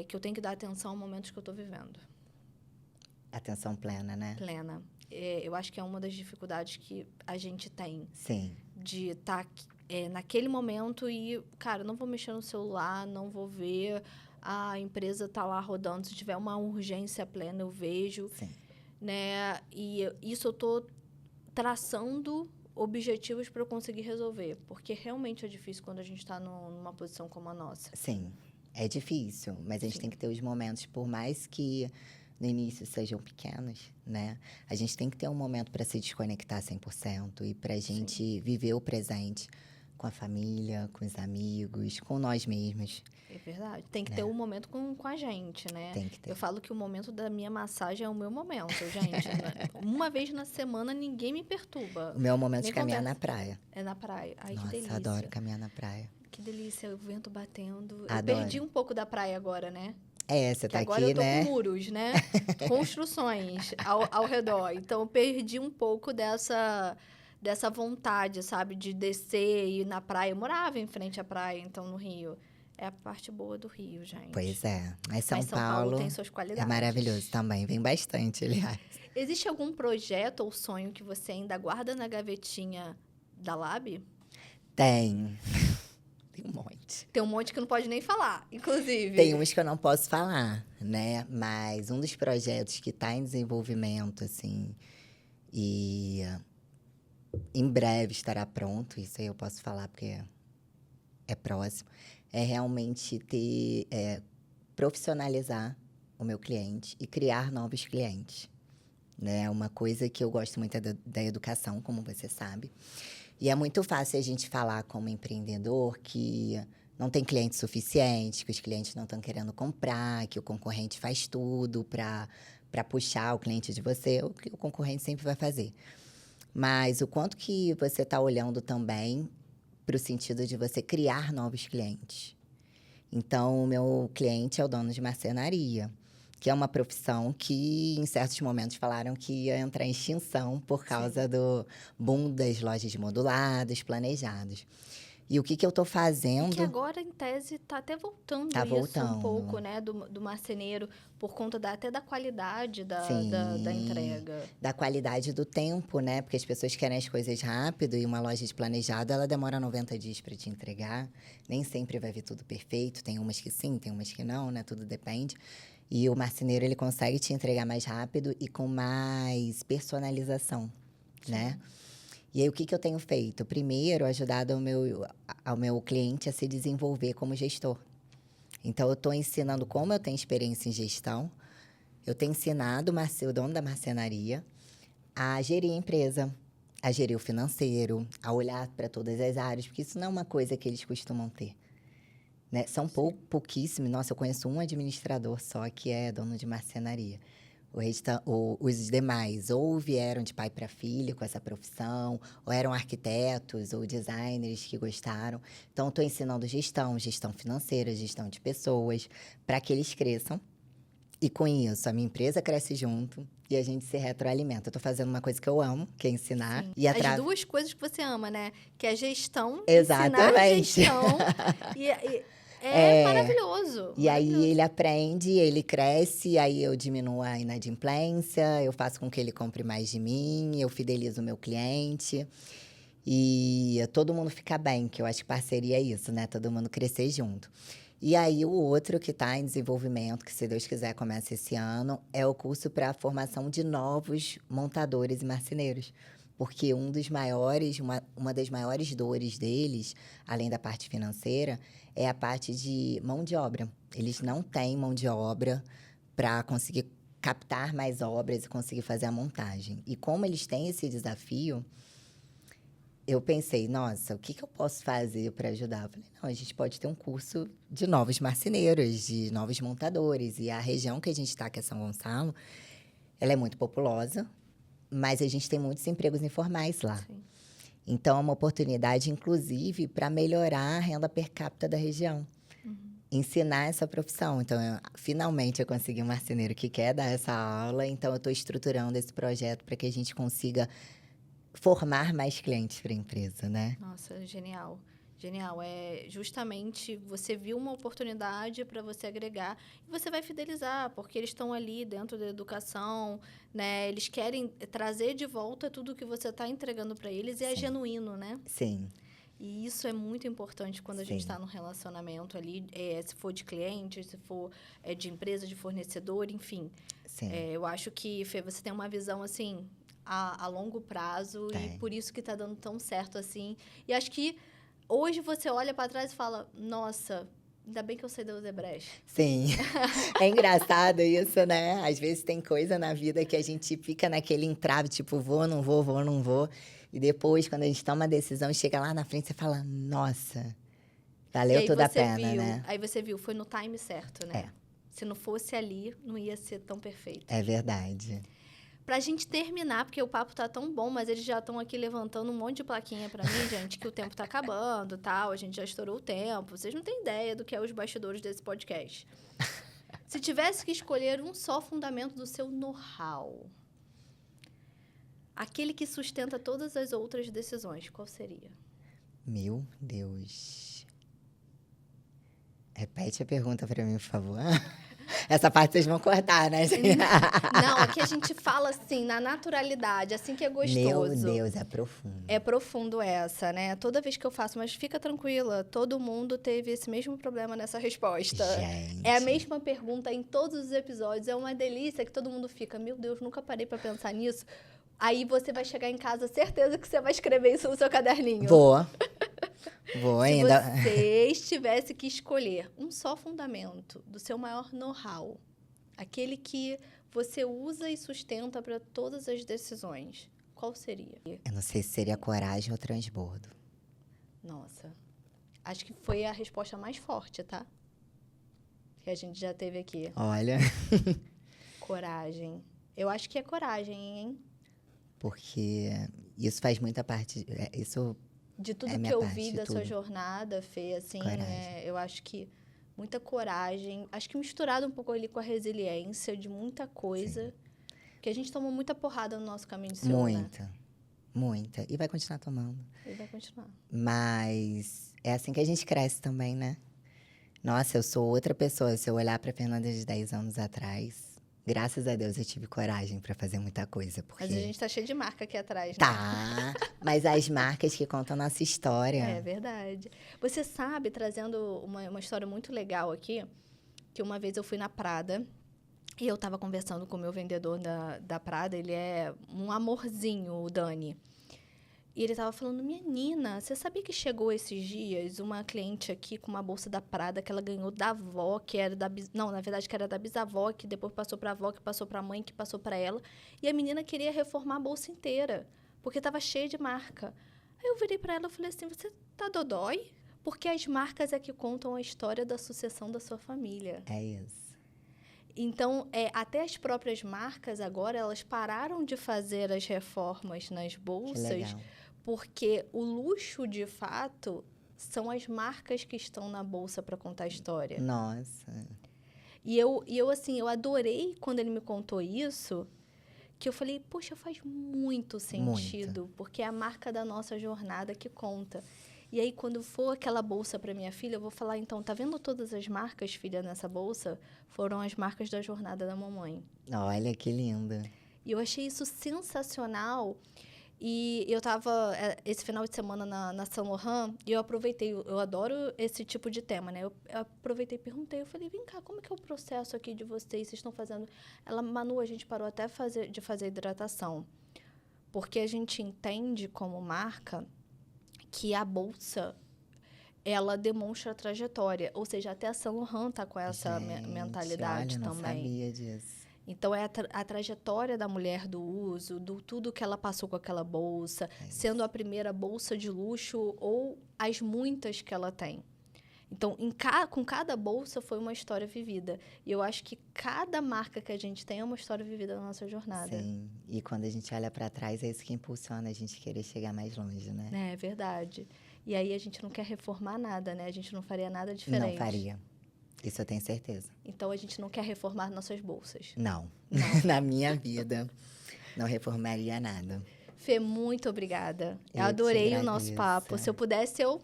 que eu tenho que dar atenção aos momentos que eu estou vivendo. Atenção plena, né? Plena. Eu acho que é uma das dificuldades que a gente tem. Sim. De estar naquele momento e, cara, não vou mexer no celular, não vou ver... A empresa está lá rodando, se tiver uma urgência plena, eu vejo. Sim. Né? E isso eu estou traçando objetivos para eu conseguir resolver. Porque realmente é difícil quando a gente está numa posição como a nossa. Sim, é difícil, mas a gente tem que ter os momentos, por mais que no início sejam pequenos, né? A gente tem que ter um momento para se desconectar 100% e para a gente viver o presente com a família, com os amigos, com nós mesmos. É verdade. Tem que ter um momento com a gente, né? Tem que ter. Eu falo que o momento da minha massagem é o meu momento, gente. Uma vez na semana, ninguém me perturba. O meu momento de caminhar na praia. É na praia. Ai, Nossa, que delícia. adoro caminhar na praia. Que delícia, o vento batendo. Adoro. Eu perdi um pouco da praia agora, né? Você tá agora aqui, eu tô né? com muros, né? Construções ao redor. Então, eu perdi um pouco dessa vontade, sabe? De descer e ir na praia. Eu morava em frente à praia, então, no Rio. É a parte boa do Rio, gente. Pois é. Mas Mas São Paulo tem suas é qualidades. maravilhoso também. Vem bastante, aliás. Existe algum projeto ou sonho que você ainda guarda na gavetinha da Lab? Tem. Tem um monte. Tem um monte que não pode nem falar, inclusive. Tem uns que eu não posso falar, né? Mas um dos projetos que está em desenvolvimento, assim, e em breve estará pronto, isso aí eu posso falar porque é próximo, é realmente profissionalizar o meu cliente e criar novos clientes. Né? Uma coisa que eu gosto muito é da educação, como você sabe. E é muito fácil a gente falar como empreendedor que não tem cliente suficiente, que os clientes não estão querendo comprar, que o concorrente faz tudo para puxar o cliente de você, o que o concorrente sempre vai fazer. Mas o quanto que você está olhando também para o sentido de você criar novos clientes. Então, o meu cliente é o dono de marcenaria, que é uma profissão que, em certos momentos, falaram que ia entrar em extinção por causa do boom das lojas moduladas, planejadas. E o que eu estou fazendo... E que agora, em tese, está até voltando Tá isso voltando. um pouco, né? Do marceneiro, por conta até da qualidade Sim, da entrega. Da qualidade do tempo, né? Porque as pessoas querem as coisas rápido e uma loja de planejado, ela demora 90 dias para te entregar. Nem sempre vai vir tudo perfeito. Tem umas que sim, tem umas que não, né? Tudo depende. E o marceneiro, ele consegue te entregar mais rápido e com mais personalização, Sim. né? E aí, o que eu tenho feito? Primeiro, ajudado ao meu cliente a se desenvolver como gestor. Então, eu estou ensinando como eu tenho experiência em gestão. Eu tenho ensinado o dono da marcenaria a gerir a empresa, a gerir o financeiro, a olhar para todas as áreas, porque isso não é uma coisa que eles costumam ter. Né? São pouquíssimos. Nossa, eu conheço um administrador só que é dono de marcenaria. Os demais ou vieram de pai para filho com essa profissão, ou eram arquitetos ou designers que gostaram. Então, estou ensinando gestão financeira, gestão de pessoas, para que eles cresçam. E com isso, a minha empresa cresce junto e a gente se retroalimenta. Eu estou fazendo uma coisa que eu amo, que é ensinar. Sim. E As duas coisas que você ama, né? Que é gestão, Exatamente. ensinar gestão. É maravilhoso. E aí ele aprende, ele cresce, aí eu diminuo a inadimplência, eu faço com que ele compre mais de mim, eu fidelizo o meu cliente. E todo mundo fica bem, que eu acho que parceria é isso, né? Todo mundo crescer junto. E aí o outro que está em desenvolvimento, que se Deus quiser começa esse ano, é o curso para a formação de novos montadores e marceneiros. Porque uma das maiores dores deles, além da parte financeira, é a parte de mão de obra. Eles não têm mão de obra para conseguir captar mais obras e conseguir fazer a montagem. E como eles têm esse desafio, eu pensei, nossa, o que eu posso fazer para ajudar? Eu falei, não, a gente pode ter um curso de novos marceneiros, de novos montadores. E a região que a gente está, que é São Gonçalo, ela é muito populosa, mas a gente tem muitos empregos informais lá. Sim. Então, é uma oportunidade, inclusive, para melhorar a renda per capita da região. Uhum. Ensinar essa profissão. Então, finalmente, eu consegui um marceneiro que quer dar essa aula. Então, eu estou estruturando esse projeto para que a gente consiga formar mais clientes para a empresa, né? Nossa, genial. Genial. É justamente você viu uma oportunidade para você agregar e você vai fidelizar, porque eles estão ali dentro da educação, né? Eles querem trazer de volta tudo que você está entregando para eles e é genuíno, né? Sim. E isso é muito importante quando a gente está no relacionamento ali, se for de cliente, se for de empresa, de fornecedor, enfim. Sim. Eu acho que, Fê, você tem uma visão, assim, a longo prazo e por isso que está dando tão certo assim. E acho que hoje você olha para trás e fala, nossa, ainda bem que eu saí da Odebrecht. Sim. É engraçado isso, né? Às vezes tem coisa na vida que a gente fica naquele entrave, tipo, vou, não vou, vou, não vou. E depois, quando a gente toma a decisão, chega lá na frente e fala, nossa, valeu toda a pena, né? Aí você viu, foi no time certo, né? É. Se não fosse ali, não ia ser tão perfeito. É verdade. Pra gente terminar, porque o papo tá tão bom, mas eles já estão aqui levantando um monte de plaquinha pra mim, gente, que o tempo tá acabando e tal, a gente já estourou o tempo. Vocês não têm ideia do que é os bastidores desse podcast. Se tivesse que escolher um só fundamento do seu know-how, Aquele que sustenta todas as outras decisões, qual seria? Meu Deus. Repete a pergunta para mim, por favor. Essa parte vocês vão cortar, né? Não, aqui a gente fala assim, na naturalidade, assim que é gostoso. Meu Deus, é profundo. É profundo essa, né? Toda vez que eu faço, mas fica tranquila, todo mundo teve esse mesmo problema nessa resposta. Gente. É a mesma pergunta em todos os episódios, é uma delícia que todo mundo fica, meu Deus, nunca parei pra pensar nisso. Aí você vai chegar em casa, certeza que você vai escrever isso no seu caderninho. Vou Se ainda. você tivesse que escolher um só fundamento do seu maior know-how, aquele que você usa e sustenta para todas as decisões, qual seria? Eu não sei se seria coragem ou transbordo. Nossa, acho que foi a resposta mais forte, tá? Que a gente já teve aqui. Olha, Coragem. Eu acho que é coragem, hein? porque isso faz muita parte. Isso De tudo É que minha eu parte, vi da sua tudo. jornada, Fê, assim, Coragem. eu acho que muita coragem. Acho que misturado um pouco ali com a resiliência de muita coisa. Porque a gente tomou muita porrada no nosso caminho de Senhor, né? muita. E vai continuar tomando. E vai continuar. Mas é assim que a gente cresce também, né? Nossa, eu sou outra pessoa. Se eu olhar pra Fernanda de 10 anos atrás, graças a Deus eu tive coragem pra fazer muita coisa. Porque Mas a gente tá cheio de marca aqui atrás, né? tá, mas as marcas que contam nossa história. É verdade. Você sabe, trazendo uma história muito legal aqui, que uma vez eu fui na Prada e eu tava conversando com o meu vendedor da Prada, ele é um amorzinho, o Dani. E ele tava falando, menina, você sabia que chegou esses dias uma cliente aqui com uma bolsa da Prada que ela ganhou da avó, que era da... Não, na verdade, que era da bisavó, que depois passou pra avó, que passou pra mãe, que passou pra ela. E a menina queria reformar a bolsa inteira, porque tava cheia de marca. Aí eu virei pra ela e falei assim, você tá dodói? Porque as marcas é que contam a história da sucessão da sua família. É isso. Então, até as próprias marcas agora, elas pararam de fazer as reformas nas Que bolsas, legal. porque o luxo, de fato, são as marcas que estão na bolsa para contar a história. Nossa. E eu, assim, eu adorei quando ele me contou isso, que eu falei, poxa, faz muito sentido, porque é a marca da nossa jornada que conta. E aí, quando for aquela bolsa para minha filha, eu vou falar, então, tá vendo todas as marcas, filha, nessa bolsa? Foram as marcas da jornada da mamãe. Olha que linda. E eu achei isso sensacional. E eu tava esse final de semana na Saint Laurent e eu aproveitei, eu adoro esse tipo de tema, né? Eu aproveitei e perguntei, eu falei, vem cá, como é que é o processo aqui de vocês estão fazendo? Ela, Manu, a gente parou até de fazer hidratação, porque a gente entende como marca que a bolsa, ela demonstra a trajetória, ou seja, até a Saint Laurent tá com essa mentalidade olha, não também. sabia disso. Então, é a trajetória da mulher do uso, do tudo que ela passou com aquela bolsa, sendo a primeira bolsa de luxo ou as muitas que ela tem. Então, com cada bolsa foi uma história vivida. E eu acho que cada marca que a gente tem é uma história vivida na nossa jornada. Sim, e quando a gente olha para trás, é isso que impulsiona a gente querer chegar mais longe, né? É verdade. E aí, a gente não quer reformar nada, né? A gente não faria nada diferente. Não faria. Isso eu tenho certeza. Então, a gente não quer reformar nossas bolsas. Não. Não. Na minha vida, não reformaria nada. Fê, muito obrigada. Eu Eu te adorei o nosso agradeço. papo. Se eu pudesse, eu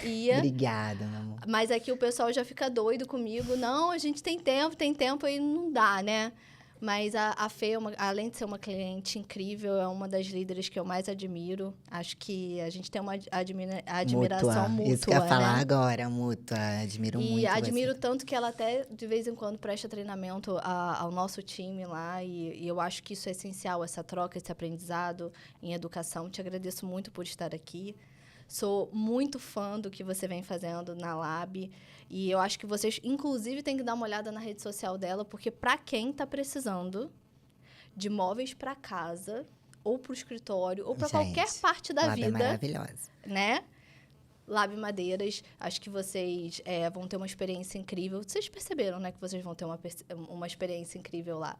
ia. Obrigada, meu amor. Mas aqui o pessoal já fica doido comigo. Não, a gente tem tempo e não dá, né? Mas a Fê, além de ser uma cliente incrível, é uma das líderes que eu mais admiro. Acho que a gente tem uma admiração mútua, Isso que eu ia falar né? agora, mútua. Admiro muito E admiro você. tanto que ela até, de vez em quando, presta treinamento ao nosso time lá. E eu acho que isso é essencial, essa troca, esse aprendizado em educação. Te agradeço muito por estar aqui. Sou muito fã do que você vem fazendo na Lab. E eu acho que vocês, inclusive, têm que dar uma olhada na rede social dela, porque para quem está precisando de móveis para casa, ou para o escritório, ou para qualquer parte da Lab é vida, maravilhosa. né? Lab Madeiras, acho que vocês vão ter uma experiência incrível. Vocês perceberam, né, que vocês vão ter uma experiência incrível lá.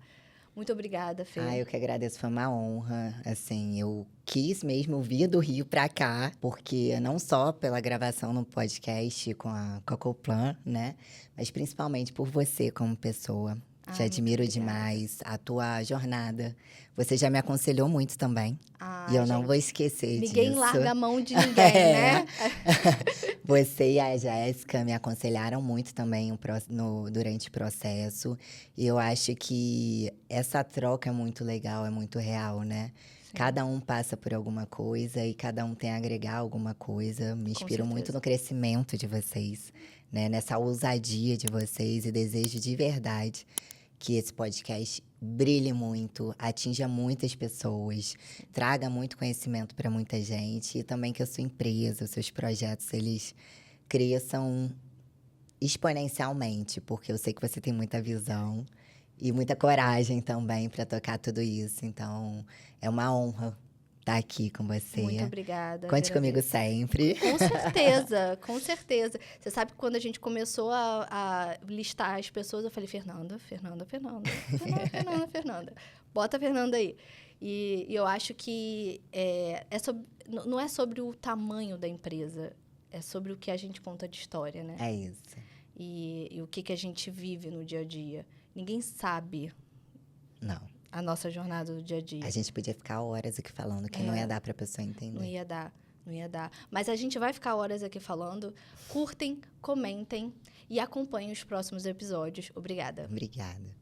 Muito obrigada, Fê. Eu que agradeço, foi uma honra. Assim, eu quis mesmo vir do Rio pra cá, porque não só pela gravação no podcast com a Coplan, né? Mas principalmente por você como pessoa. Te admiro demais a tua jornada. Você já me aconselhou muito também. E eu não vou esquecer Ninguém disso. larga a mão de ninguém, né? Você e a Jéssica me aconselharam muito também durante o processo. E eu acho que essa troca é muito legal, é muito real, né? Sim. Cada um passa por alguma coisa e cada um tem a agregar alguma coisa. Me inspiro muito no crescimento de vocês, né? Nessa ousadia de vocês e desejo de verdade que esse podcast brilhe muito, atinja muitas pessoas, traga muito conhecimento para muita gente e também que a sua empresa, os seus projetos, eles cresçam exponencialmente, porque eu sei que você tem muita visão e muita coragem também para tocar tudo isso. Então, é uma honra estar aqui com você. Muito obrigada. Conte comigo sempre. Com certeza, com certeza. Você sabe que quando a gente começou a listar as pessoas, eu falei, Fernanda. Bota a Fernanda aí. E eu acho que não é sobre o tamanho da empresa, é sobre o que a gente conta de história, né? É isso. E o que a gente vive no dia a dia. Ninguém sabe. Não. A nossa jornada do dia a dia. A gente podia ficar horas aqui falando que não ia dar pra pessoa entender. Não ia dar. Mas a gente vai ficar horas aqui falando. Curtem, comentem e acompanhem os próximos episódios. Obrigada. Obrigada.